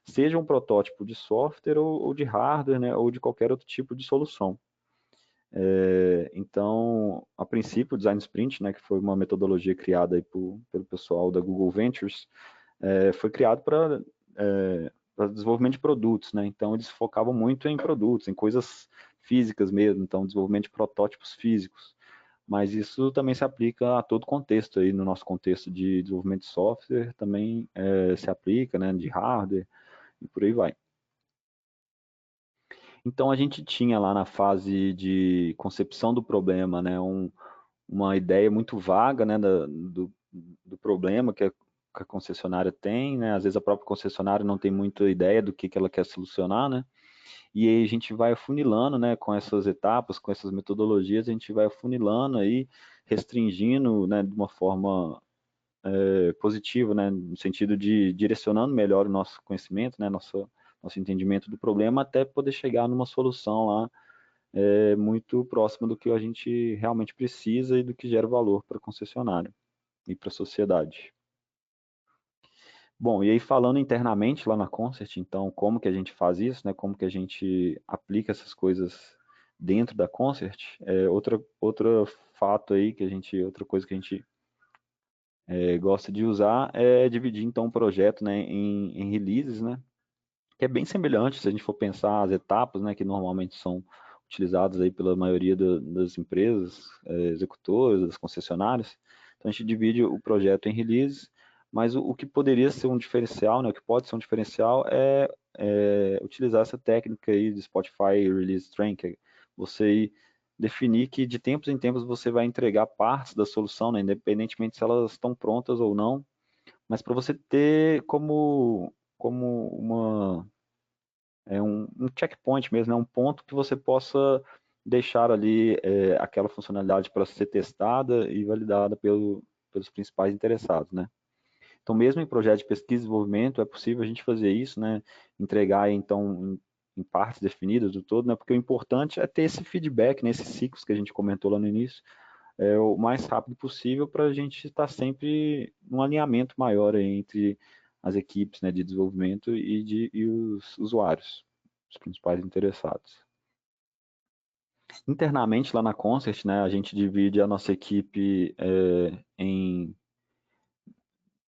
Seja um protótipo de software ou de hardware, né, ou de qualquer outro tipo de solução. Então, a princípio, o Design Sprint, né, que foi uma metodologia criada aí pelo pessoal da Google Ventures, foi criado para desenvolvimento de produtos, né? Então, eles focavam muito em produtos, em coisas físicas mesmo, então, desenvolvimento de protótipos físicos. Mas isso também se aplica a todo contexto aí, no nosso contexto de desenvolvimento de software, também se aplica, né, de hardware, e por aí vai. Então a gente tinha lá na fase de concepção do problema, né, uma ideia muito vaga, né, do problema que a concessionária tem, né, às vezes a própria concessionária não tem muita ideia do que ela quer solucionar, né, e aí a gente vai afunilando, né, com essas etapas, com essas metodologias, a gente vai afunilando aí, restringindo, né, de uma forma positiva, né, no sentido de direcionando melhor o nosso conhecimento, né, nosso entendimento do problema, até poder chegar numa solução lá muito próxima do que a gente realmente precisa e do que gera valor para a concessionária e para a sociedade. Bom, e aí falando internamente lá na Concert, então, como que a gente faz isso, né? Como que a gente aplica essas coisas dentro da Concert? Outro fato aí outra coisa que a gente gosta de usar é dividir então o projeto, né, em releases, né? Que é bem semelhante se a gente for pensar as etapas, né, que normalmente são utilizadas aí pela maioria das empresas executoras, das concessionárias. Então a gente divide o projeto em releases, mas o que poderia ser um diferencial, né, o que pode ser um diferencial é utilizar essa técnica aí de Spotify Release Train, que é você definir que de tempos em tempos você vai entregar partes da solução, né, independentemente se elas estão prontas ou não, mas para você ter como um checkpoint mesmo, é um ponto que você possa deixar ali aquela funcionalidade para ser testada e validada pelos principais interessados, né? Então, mesmo em projetos de pesquisa e desenvolvimento, é possível a gente fazer isso, né? Entregar, então, em partes definidas do todo, né? Porque o importante é ter esse feedback, nesses ciclos que a gente comentou lá no início, o mais rápido possível para a gente estar sempre num alinhamento maior aí entre as equipes, né, de desenvolvimento e os usuários, os principais interessados. Internamente lá na Concert, né, a gente divide a nossa equipe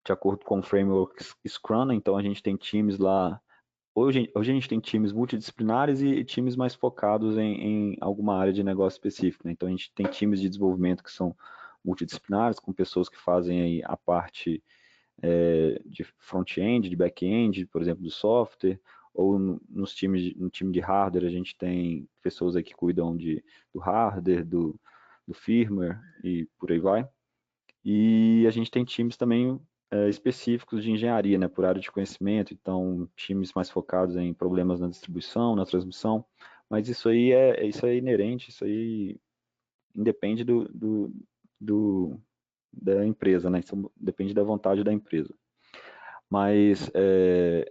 de acordo com o framework Scrum, né, então a gente tem times lá. Hoje a gente tem times multidisciplinares e times mais focados em alguma área de negócio específica, né? Então a gente tem times de desenvolvimento que são multidisciplinares, com pessoas que fazem aí a parte de front-end, de back-end, por exemplo, do software, ou no time de hardware a gente tem pessoas aí que cuidam do hardware, do firmware e por aí vai. E a gente tem times também específicos de engenharia, né, por área de conhecimento, então times mais focados em problemas na distribuição, na transmissão, mas isso é inerente, isso aí independe da empresa, né, isso depende da vontade da empresa. mas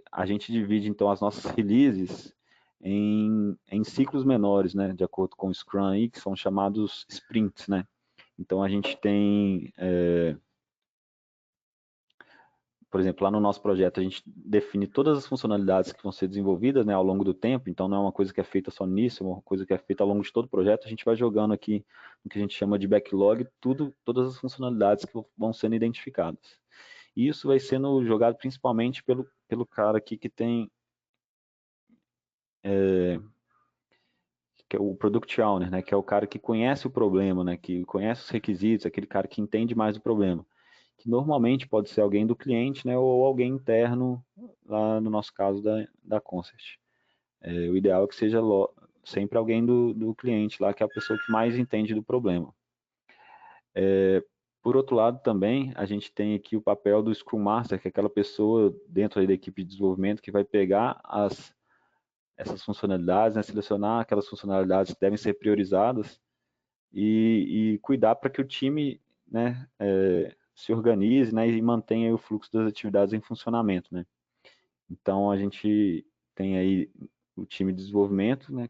a gente divide então as nossas releases em ciclos menores, né, de acordo com o Scrum aí, que são chamados sprints, né. Então a gente tem, por exemplo, lá no nosso projeto a gente define todas as funcionalidades que vão ser desenvolvidas, né, ao longo do tempo, então não é uma coisa que é feita só nisso, é uma coisa que é feita ao longo de todo o projeto, a gente vai jogando aqui o que a gente chama de backlog, todas as funcionalidades que vão sendo identificadas. E isso vai sendo jogado principalmente pelo cara aqui que tem, que é o Product Owner, né, que é o cara que conhece o problema, né, que conhece os requisitos, aquele cara que entende mais o problema, que normalmente pode ser alguém do cliente, né, ou alguém interno, lá no nosso caso da Concert. O ideal é que seja sempre alguém do cliente lá, que é a pessoa que mais entende do problema. Por outro lado, também, a gente tem aqui o papel do Scrum Master, que é aquela pessoa dentro aí da equipe de desenvolvimento que vai pegar essas funcionalidades, né, selecionar aquelas funcionalidades que devem ser priorizadas e cuidar para que o time, né, se organize, né, e mantenha o fluxo das atividades em funcionamento, né. Então, a gente tem aí o time de desenvolvimento, né,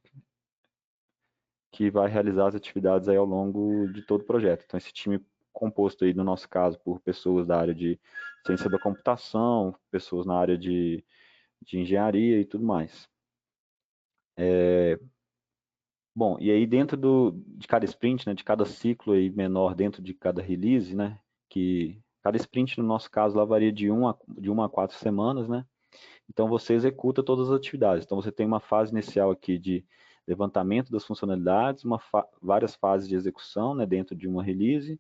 que vai realizar as atividades aí ao longo de todo o projeto. Então, esse time composto aí, no nosso caso, por pessoas da área de ciência da computação, pessoas na área de engenharia e tudo mais. Bom, e aí dentro de cada sprint, né, de cada ciclo aí menor dentro de cada release, né, que cada sprint no nosso caso lá varia de uma a 4 semanas, né, então você executa todas as atividades. Então você tem uma fase inicial aqui de levantamento das funcionalidades, várias fases de execução, né, dentro de uma release,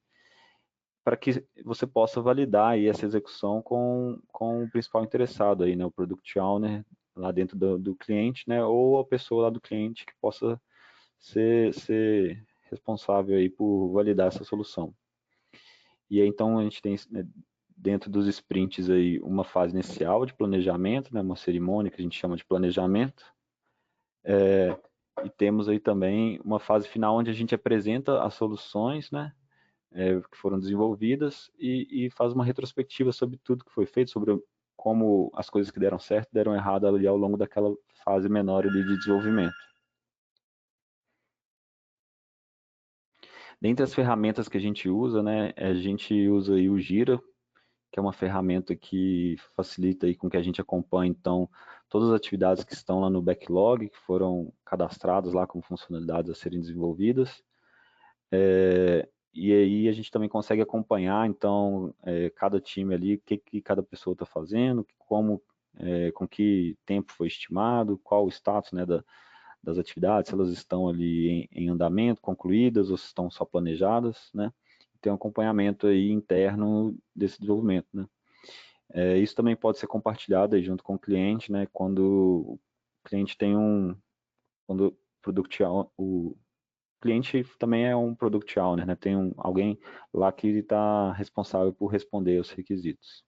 para que você possa validar aí essa execução com o principal interessado aí, né, o Product Owner lá dentro do cliente, né, ou a pessoa lá do cliente que possa ser responsável aí por validar essa solução. E aí, então a gente tem, né, dentro dos sprints aí uma fase inicial de planejamento, né, uma cerimônia que a gente chama de planejamento, e temos aí também uma fase final onde a gente apresenta as soluções, né, que foram desenvolvidas e faz uma retrospectiva sobre tudo que foi feito, sobre como as coisas que deram certo deram errado ali ao longo daquela fase menor ali de desenvolvimento. Dentre as ferramentas que a gente usa, né, a gente usa aí o Gira, que é uma ferramenta que facilita aí com que a gente acompanhe, então, todas as atividades que estão lá no backlog, que foram cadastradas lá como funcionalidades a serem desenvolvidas. E aí a gente também consegue acompanhar, então, cada time ali, o que cada pessoa está fazendo, com que tempo foi estimado, qual o status, né, das atividades, se elas estão ali em andamento, concluídas, ou se estão só planejadas, né? Tem um acompanhamento aí interno desse desenvolvimento, né? Isso também pode ser compartilhado aí junto com o cliente, né? Quando o cliente quando o cliente também é um product owner, né? Tem alguém lá que está responsável por responder os requisitos.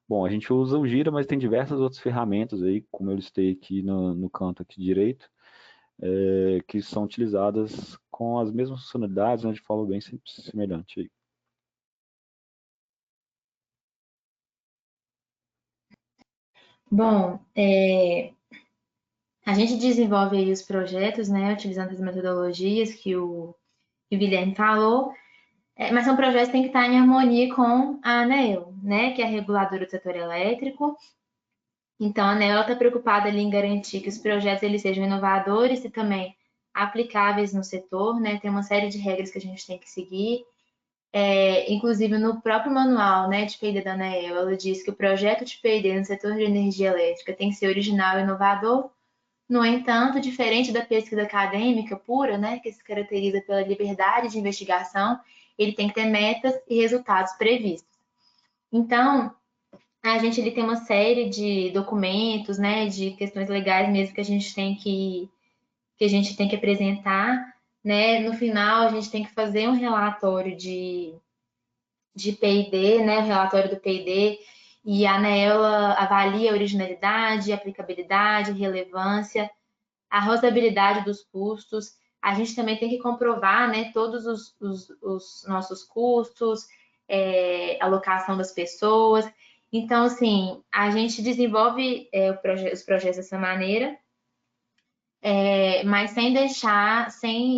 Bom, a gente usa o Gira, mas tem diversas outras ferramentas aí, como eu listei aqui no canto aqui direito, que são utilizadas com as mesmas funcionalidades, né, de forma bem semelhante aí. Bom, a gente desenvolve aí os projetos, né, utilizando as metodologias que o Guilherme falou, mas são projetos que têm que estar em harmonia com a ANEEL, né, que é a reguladora do setor elétrico. Então, a ANEEL está preocupada ali em garantir que os projetos eles sejam inovadores e também aplicáveis no setor, né? Tem uma série de regras que a gente tem que seguir. Inclusive, no próprio manual, né, de P&D da ANEEL, ela diz que o projeto de P&D no setor de energia elétrica tem que ser original e inovador. No entanto, diferente da pesquisa acadêmica pura, né, que se caracteriza pela liberdade de investigação, ele tem que ter metas e resultados previstos. Então, a gente ele tem uma série de documentos, né, de questões legais mesmo que a gente tem que apresentar, né? No final, a gente tem que fazer um relatório de P&D, né, o relatório do P&D, e a ANEEL avalia a originalidade, aplicabilidade, relevância, a rotabilidade dos custos. A gente também tem que comprovar, né, todos os nossos custos, alocação das pessoas. Então, assim, a gente desenvolve os projetos dessa maneira, mas sem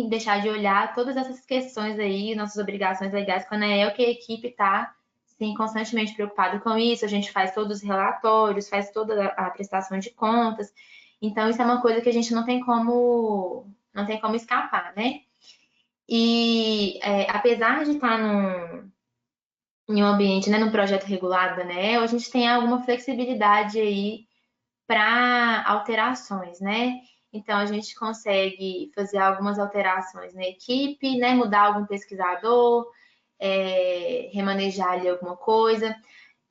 deixar de olhar todas essas questões aí, nossas obrigações legais com a ANEEL, que a equipe está sim, constantemente preocupada com isso, a gente faz todos os relatórios, faz toda a prestação de contas, então isso é uma coisa que a gente não tem como escapar, né? E apesar de estar em um ambiente, né, num projeto regulado da ANEEL, a gente tem alguma flexibilidade aí para alterações, né? Então a gente consegue fazer algumas alterações na equipe, né? Mudar algum pesquisador, remanejar ali alguma coisa,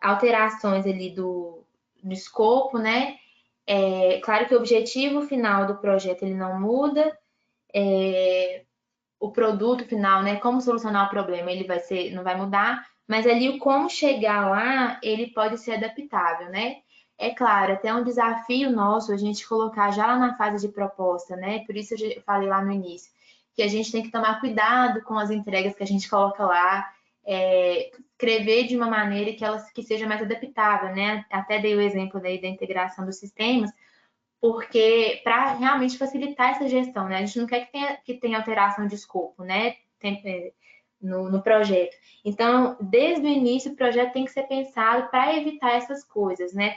alterações ali do escopo, né? Claro que o objetivo final do projeto ele não muda, o produto final, né? Como solucionar o problema, ele não vai mudar, mas ali o como chegar lá, ele pode ser adaptável, né? É claro, até um desafio nosso a gente colocar já lá na fase de proposta, né? Por isso eu falei lá no início, que a gente tem que tomar cuidado com as entregas que a gente coloca lá, escrever de uma maneira que seja mais adaptável, né? Até dei o exemplo daí da integração dos sistemas, porque para realmente facilitar essa gestão, né? A gente não quer que tenha alteração de escopo, né? No projeto. Então, desde o início, o projeto tem que ser pensado para evitar essas coisas, né?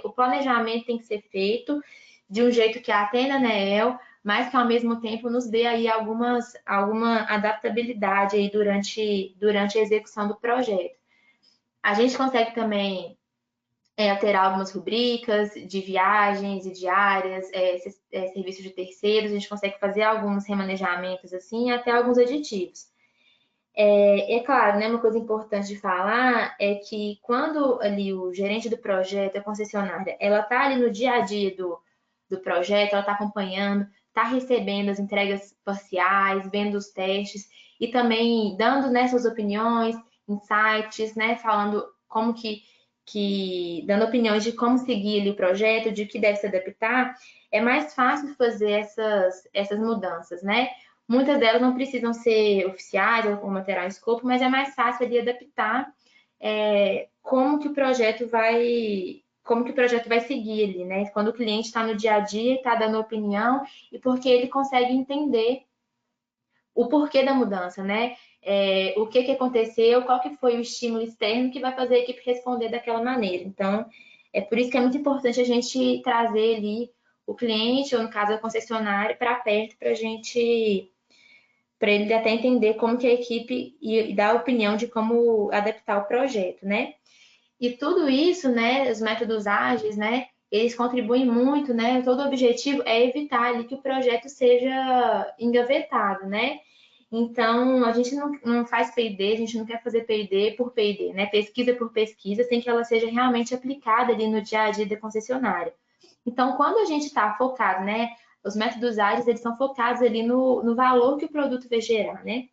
O planejamento tem que ser feito de um jeito que atenda a ANEEL, mas que ao mesmo tempo nos dê aí alguma adaptabilidade aí durante a execução do projeto. A gente consegue também alterar algumas rubricas de viagens e diárias, serviços de terceiros, a gente consegue fazer alguns remanejamentos assim, até alguns aditivos. Claro, né, uma coisa importante de falar é que quando ali o gerente do projeto, a concessionária, ela está ali no dia a dia do projeto, ela está acompanhando, está recebendo as entregas parciais, vendo os testes e também dando, né, suas opiniões, insights, né, falando como dando opiniões de como seguir ali o projeto, de que deve se adaptar, é mais fácil fazer essas mudanças, né? Muitas delas não precisam ser oficiais ou material em escopo, mas é mais fácil ali adaptar como que o projeto vai seguir ali, né? Quando o cliente está no dia a dia, está dando opinião e porque ele consegue entender o porquê da mudança, né? O que aconteceu, qual que foi o estímulo externo que vai fazer a equipe responder daquela maneira. Então, é por isso que é muito importante a gente trazer ali o cliente, ou no caso a concessionária, para perto para ele até entender como que a equipe e dar a opinião de como adaptar o projeto, né? E tudo isso, né, os métodos ágeis, né, eles contribuem muito, né? Todo o objetivo é evitar ali que o projeto seja engavetado, né? Então, a gente não faz P&D, a gente não quer fazer P&D por P&D, né? Pesquisa por pesquisa, sem que ela seja realmente aplicada ali no dia a dia da concessionária. Então, quando a gente está focado, né? Os métodos ágeis, eles são focados ali no valor que o produto vai gerar, né?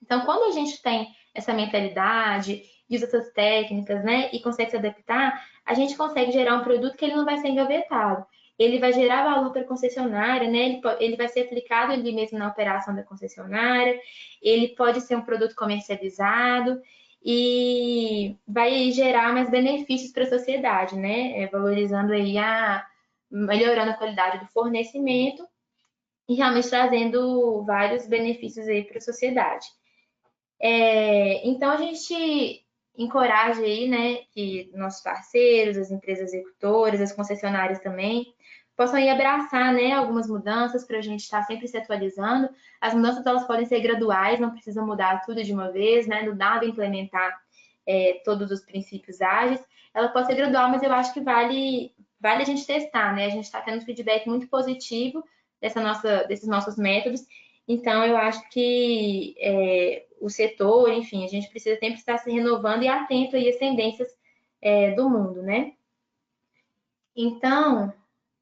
Então, quando a gente tem essa mentalidade, usa essas técnicas, né, e consegue se adaptar, a gente consegue gerar um produto que ele não vai ser engavetado. Ele vai gerar valor para a concessionária, né? Ele vai ser aplicado ali mesmo na operação da concessionária, ele pode ser um produto comercializado e vai gerar mais benefícios para a sociedade, né? Valorizando aí melhorando a qualidade do fornecimento e realmente trazendo vários benefícios aí para a sociedade. Então a gente encoraja aí, né, que nossos parceiros, as empresas executoras, as concessionárias também, possam aí abraçar, né, algumas mudanças para a gente estar sempre se atualizando. As mudanças elas podem ser graduais, não precisa mudar tudo de uma vez, né, do nada implementar todos os princípios ágeis. Ela pode ser gradual, mas eu acho que vale a gente testar, né? A gente está tendo feedback muito positivo desses nossos métodos. Então, eu acho que o setor, enfim, a gente precisa sempre estar se renovando e atento aí às tendências do mundo, né? Então,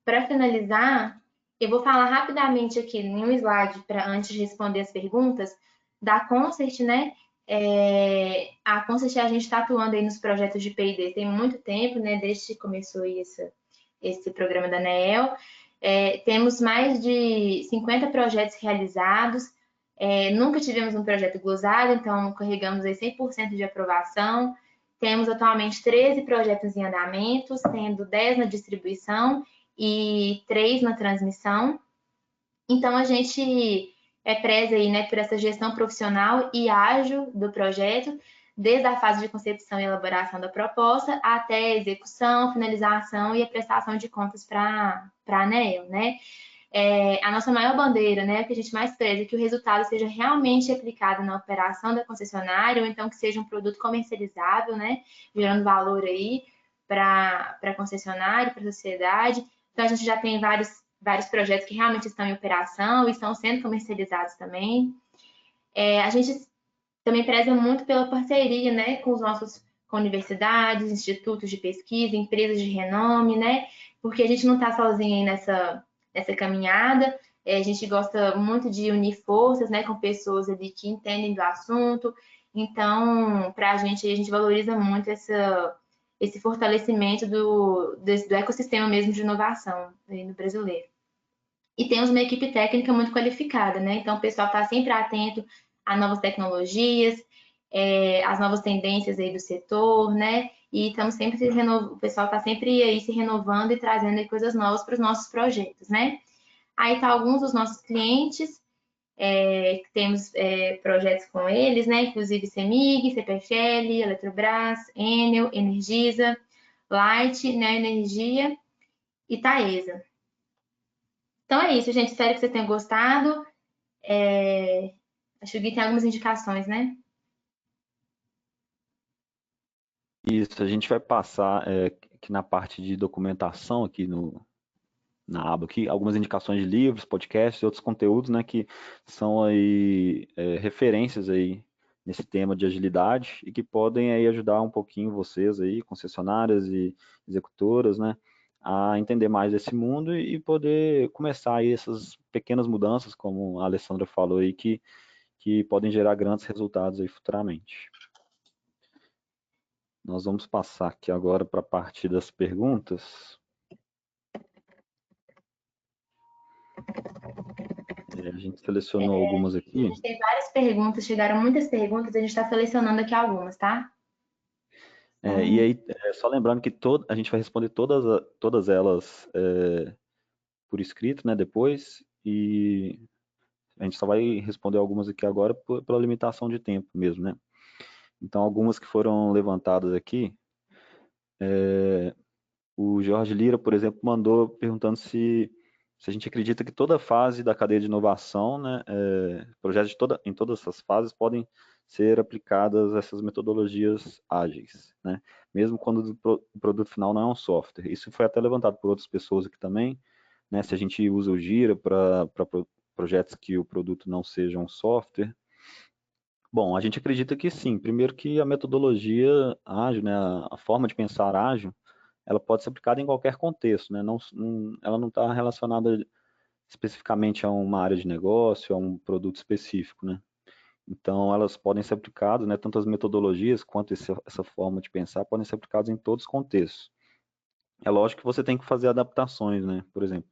para finalizar, eu vou falar rapidamente aqui em um slide antes de responder as perguntas da Concert, né? A Concert, a gente está atuando aí nos projetos de P&D tem muito tempo, né? Desde que começou aí esse programa da ANEEL. Temos mais de 50 projetos realizados. Nunca tivemos um projeto glosado, então carregamos aí 100% de aprovação. Temos atualmente 13 projetos em andamento, sendo 10 na distribuição e 3 na transmissão. Então, a gente preza aí, né, por essa gestão profissional e ágil do projeto, desde a fase de concepção e elaboração da proposta até a execução, finalização e a prestação de contas para a ANEEL, né? A nossa maior bandeira, né, o que a gente mais preza é que o resultado seja realmente aplicado na operação da concessionária, ou então que seja um produto comercializável, né, gerando valor aí para a concessionária, para a sociedade. Então, a gente já tem vários projetos que realmente estão em operação e estão sendo comercializados também. A gente também preza muito pela parceria, né, com universidades, institutos de pesquisa, empresas de renome, né, porque a gente não está sozinho aí nessa caminhada. A gente gosta muito de unir forças, né, com pessoas ali que entendem do assunto. Então, para a gente valoriza muito esse fortalecimento do ecossistema mesmo de inovação no brasileiro. E temos uma equipe técnica muito qualificada, né? Então, o pessoal está sempre atento a novas tecnologias, as novas tendências aí do setor, né? E estamos sempre o pessoal está sempre aí se renovando e trazendo aí coisas novas para os nossos projetos, né? Aí tá alguns dos nossos clientes, temos projetos com eles, né? Inclusive CEMIG, CPFL, Eletrobras, Enel, Energisa, Light, Neoenergia e Taesa. Então é isso, gente. Espero que vocês tenham gostado. Acho que o Gui tem algumas indicações, né? Isso, a gente vai passar aqui na parte de documentação, aqui na aba aqui, algumas indicações de livros, podcasts e outros conteúdos, né, que são aí referências aí nesse tema de agilidade e que podem aí ajudar um pouquinho vocês aí, concessionárias e executoras, né, a entender mais desse mundo e poder começar aí essas pequenas mudanças, como a Alessandra falou aí, que podem gerar grandes resultados aí futuramente. Nós vamos passar aqui agora para a parte das perguntas. A gente selecionou algumas A aqui. gente tem várias perguntas, chegaram muitas perguntas, a gente está selecionando aqui algumas, tá? E aí, só lembrando que a gente vai responder todas elas por escrito, né, depois, e a gente só vai responder algumas aqui agora pela limitação de tempo mesmo, né? Então, algumas que foram levantadas aqui, o Jorge Lira, por exemplo, mandou perguntando se a gente acredita que toda fase da cadeia de inovação, né, projetos em todas essas fases podem ser aplicadas essas metodologias ágeis, né, mesmo quando o produto final não é um software. Isso foi até levantado por outras pessoas aqui também, né, se a gente usa o Gira para projetos que o produto não seja um software. Bom, a gente acredita que sim. Primeiro que a metodologia ágil, né, a forma de pensar ágil, ela pode ser aplicada em qualquer contexto, né? Ela não está relacionada especificamente a uma área de negócio, a um produto específico, né? Então, elas podem ser aplicadas, né? Tanto as metodologias quanto essa forma de pensar podem ser aplicadas em todos os contextos. É lógico que você tem que fazer adaptações, né? Por exemplo,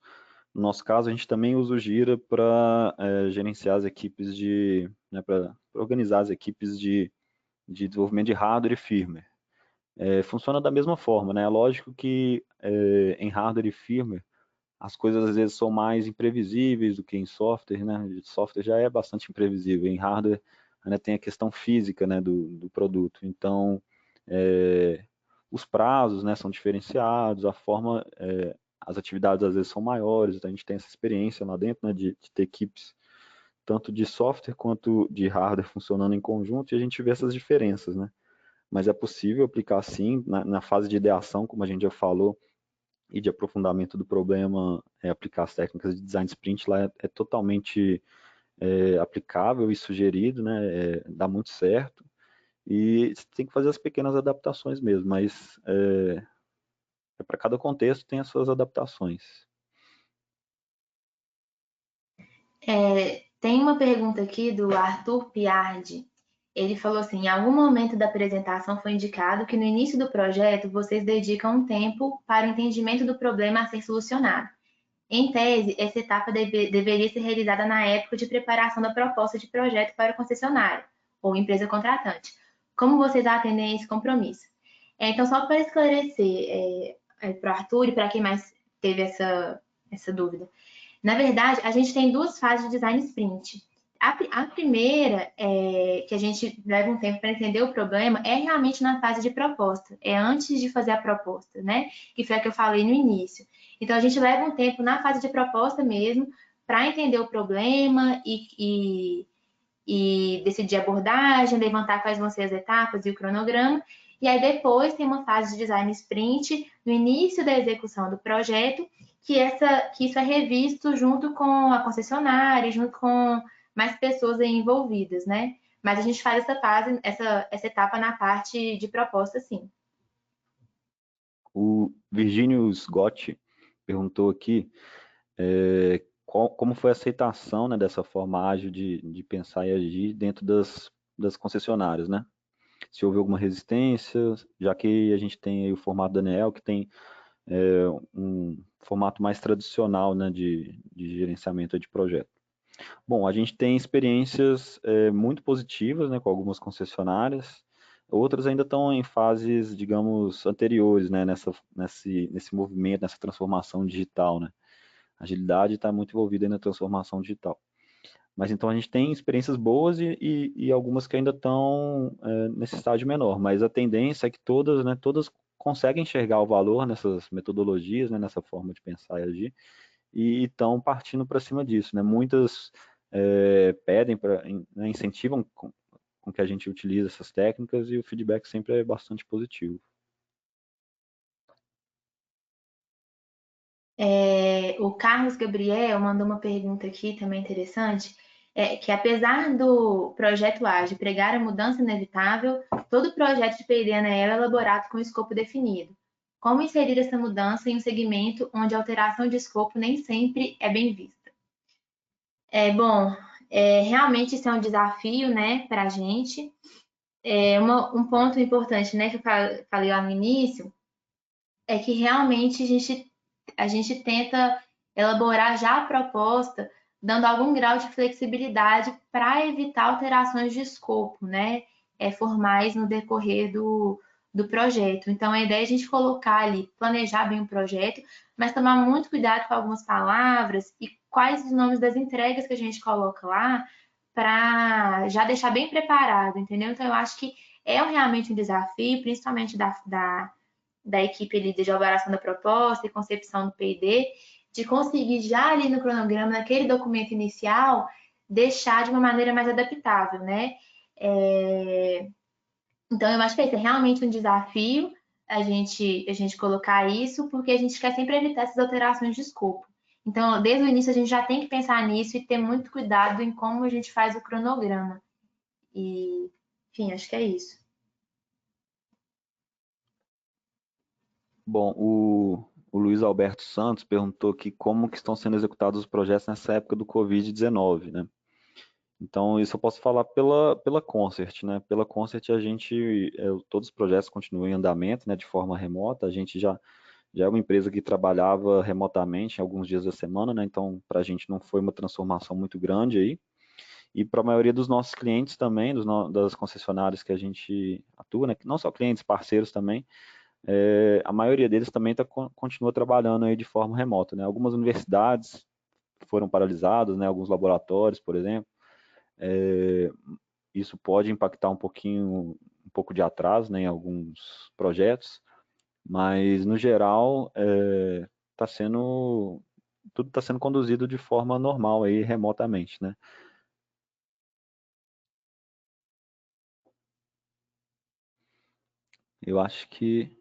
no nosso caso, a gente também usa o Gira para gerenciar as equipes né, para organizar as equipes de desenvolvimento de hardware e firmware. Funciona da mesma forma, né? É lógico que em hardware e firmware as coisas às vezes são mais imprevisíveis do que em software, né? Software já é bastante imprevisível. Em hardware ainda tem a questão física, né, do produto. Então, os prazos, né, são diferenciados, as atividades às vezes são maiores. Então a gente tem essa experiência lá dentro, né, de ter equipes tanto de software quanto de hardware funcionando em conjunto e a gente vê essas diferenças, né? Mas é possível aplicar sim na fase de ideação, como a gente já falou, e de aprofundamento do problema, aplicar as técnicas de design sprint lá é totalmente aplicável e sugerido, né? Dá muito certo. E você tem que fazer as pequenas adaptações mesmo, mas para cada contexto tem as suas adaptações. Tem uma pergunta aqui do Arthur Piardi. Ele falou assim: em algum momento da apresentação foi indicado que no início do projeto vocês dedicam um tempo para o entendimento do problema a ser solucionado. Em tese, essa etapa deveria ser realizada na época de preparação da proposta de projeto para o concessionário ou empresa contratante. Como vocês atendem a esse compromisso? Então, só para esclarecer para o Arthur e para quem mais teve essa dúvida. Na verdade, a gente tem duas fases de design sprint. A primeira, que a gente leva um tempo para entender o problema, é realmente na fase de proposta. É antes de fazer a proposta, né? Que foi a que eu falei no início. Então, a gente leva um tempo na fase de proposta mesmo, para entender o problema e decidir a abordagem, levantar quais vão ser as etapas e o cronograma. E aí depois tem uma fase de design sprint no início da execução do projeto, que isso é revisto junto com a concessionária, junto com mais pessoas envolvidas, né? Mas a gente faz essa fase, essa etapa na parte de proposta, sim. O Virgínio Sgotti perguntou aqui como foi a aceitação, né, dessa forma ágil de pensar e agir dentro das concessionárias, né? Se houve alguma resistência, já que a gente tem aí o formato Daniel, que tem um formato mais tradicional, né, de gerenciamento de projeto. Bom, a gente tem experiências muito positivas, né, com algumas concessionárias, outras ainda estão em fases, digamos, anteriores, né, nesse movimento, nessa transformação digital, né. A agilidade está muito envolvida na transformação digital. Mas então a gente tem experiências boas e algumas que ainda estão nesse estágio menor, mas a tendência é que todas, né, todas conseguem enxergar o valor nessas metodologias, né, nessa forma de pensar e agir, e estão partindo para cima disso, né? Muitas pedem, né, incentivam com que a gente utilize essas técnicas e o feedback sempre é bastante positivo. O Carlos Gabriel mandou uma pergunta aqui também interessante, que apesar do projeto ágil pregar a mudança inevitável, todo projeto de P&D é elaborado com escopo definido. Como inserir essa mudança em um segmento onde a alteração de escopo nem sempre é bem vista? Bom, realmente isso é um desafio, né, para a gente. Um ponto importante, né, que eu falei lá no início, é que realmente a gente tenta elaborar já a proposta, dando algum grau de flexibilidade para evitar alterações de escopo, né? Formais no decorrer do projeto. Então, a ideia é a gente colocar ali, planejar bem o projeto, mas tomar muito cuidado com algumas palavras e quais os nomes das entregas que a gente coloca lá, para já deixar bem preparado, entendeu? Então, eu acho que realmente um desafio, principalmente da equipe ali de elaboração da proposta e concepção do P&D, de conseguir já ali no cronograma, naquele documento inicial, deixar de uma maneira mais adaptável, né? Então, eu acho que esse é realmente um desafio a gente colocar isso, porque a gente quer sempre evitar essas alterações de escopo. Então, desde o início, a gente já tem que pensar nisso e ter muito cuidado em como a gente faz o cronograma. E, enfim, acho que é isso. Bom, o Luiz Alberto Santos perguntou aqui como que estão sendo executados os projetos nessa época do Covid-19, né? Então, isso eu posso falar pela Concert, né? Pela Concert, todos os projetos continuam em andamento, né, de forma remota. A gente já é uma empresa que trabalhava remotamente em alguns dias da semana, né? Então, para a gente não foi uma transformação muito grande aí. E para a maioria dos nossos clientes também, das concessionárias que a gente atua, né? Não só clientes, parceiros também, a maioria deles também continua trabalhando aí de forma remota, né? Algumas universidades foram paralisadas, né? Alguns laboratórios, por exemplo. Isso pode impactar um pouco de atraso, né, em alguns projetos, mas no geral tudo está sendo conduzido de forma normal aí remotamente, né? Eu acho que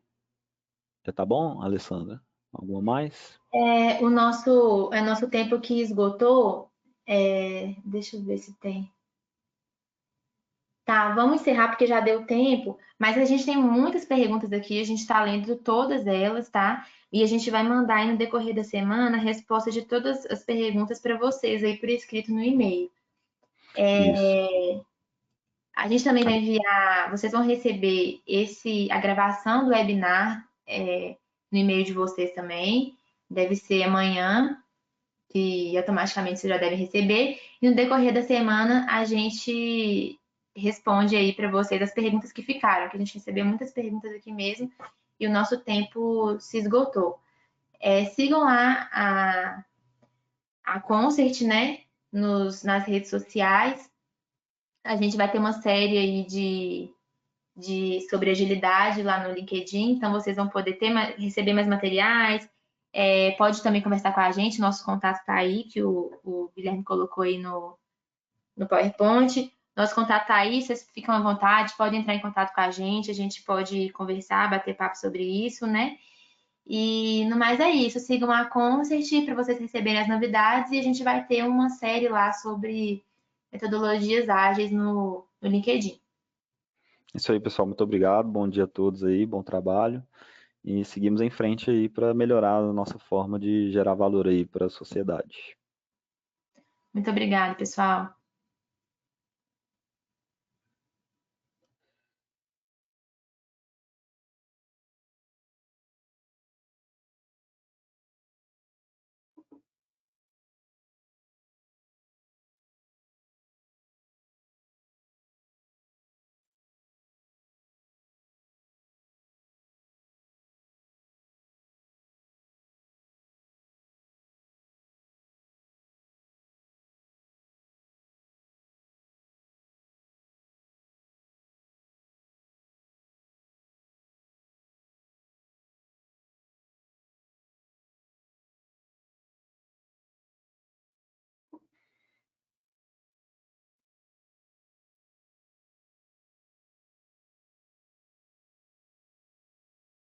já tá bom, Alessandra? Alguma mais? O nosso tempo que esgotou, deixa eu ver se tem. Tá, vamos encerrar porque já deu tempo, mas a gente tem muitas perguntas aqui, a gente está lendo todas elas, tá? E a gente vai mandar aí no decorrer da semana a resposta de todas as perguntas para vocês aí por escrito no e-mail. Isso. A gente também vai enviar, vocês vão receber a gravação do webinar no e-mail de vocês também, deve ser amanhã, que automaticamente vocês já devem receber. E no decorrer da semana a gente responde aí para vocês as perguntas que ficaram, que a gente recebeu muitas perguntas aqui mesmo e o nosso tempo se esgotou. Sigam lá a Concert, né, nas redes sociais. A gente vai ter uma série aí sobre agilidade lá no LinkedIn, então vocês vão poder receber mais materiais. Pode também conversar com a gente, nosso contato está aí, que o Guilherme colocou aí no PowerPoint. Nosso contato está aí, vocês ficam à vontade, podem entrar em contato com a gente pode conversar, bater papo sobre isso, né? E no mais é isso, sigam a Concert para vocês receberem as novidades e a gente vai ter uma série lá sobre metodologias ágeis no LinkedIn. Isso aí, pessoal. Muito obrigado. Bom dia a todos aí, bom trabalho. E seguimos em frente aí para melhorar a nossa forma de gerar valor aí para a sociedade. Muito obrigada, pessoal.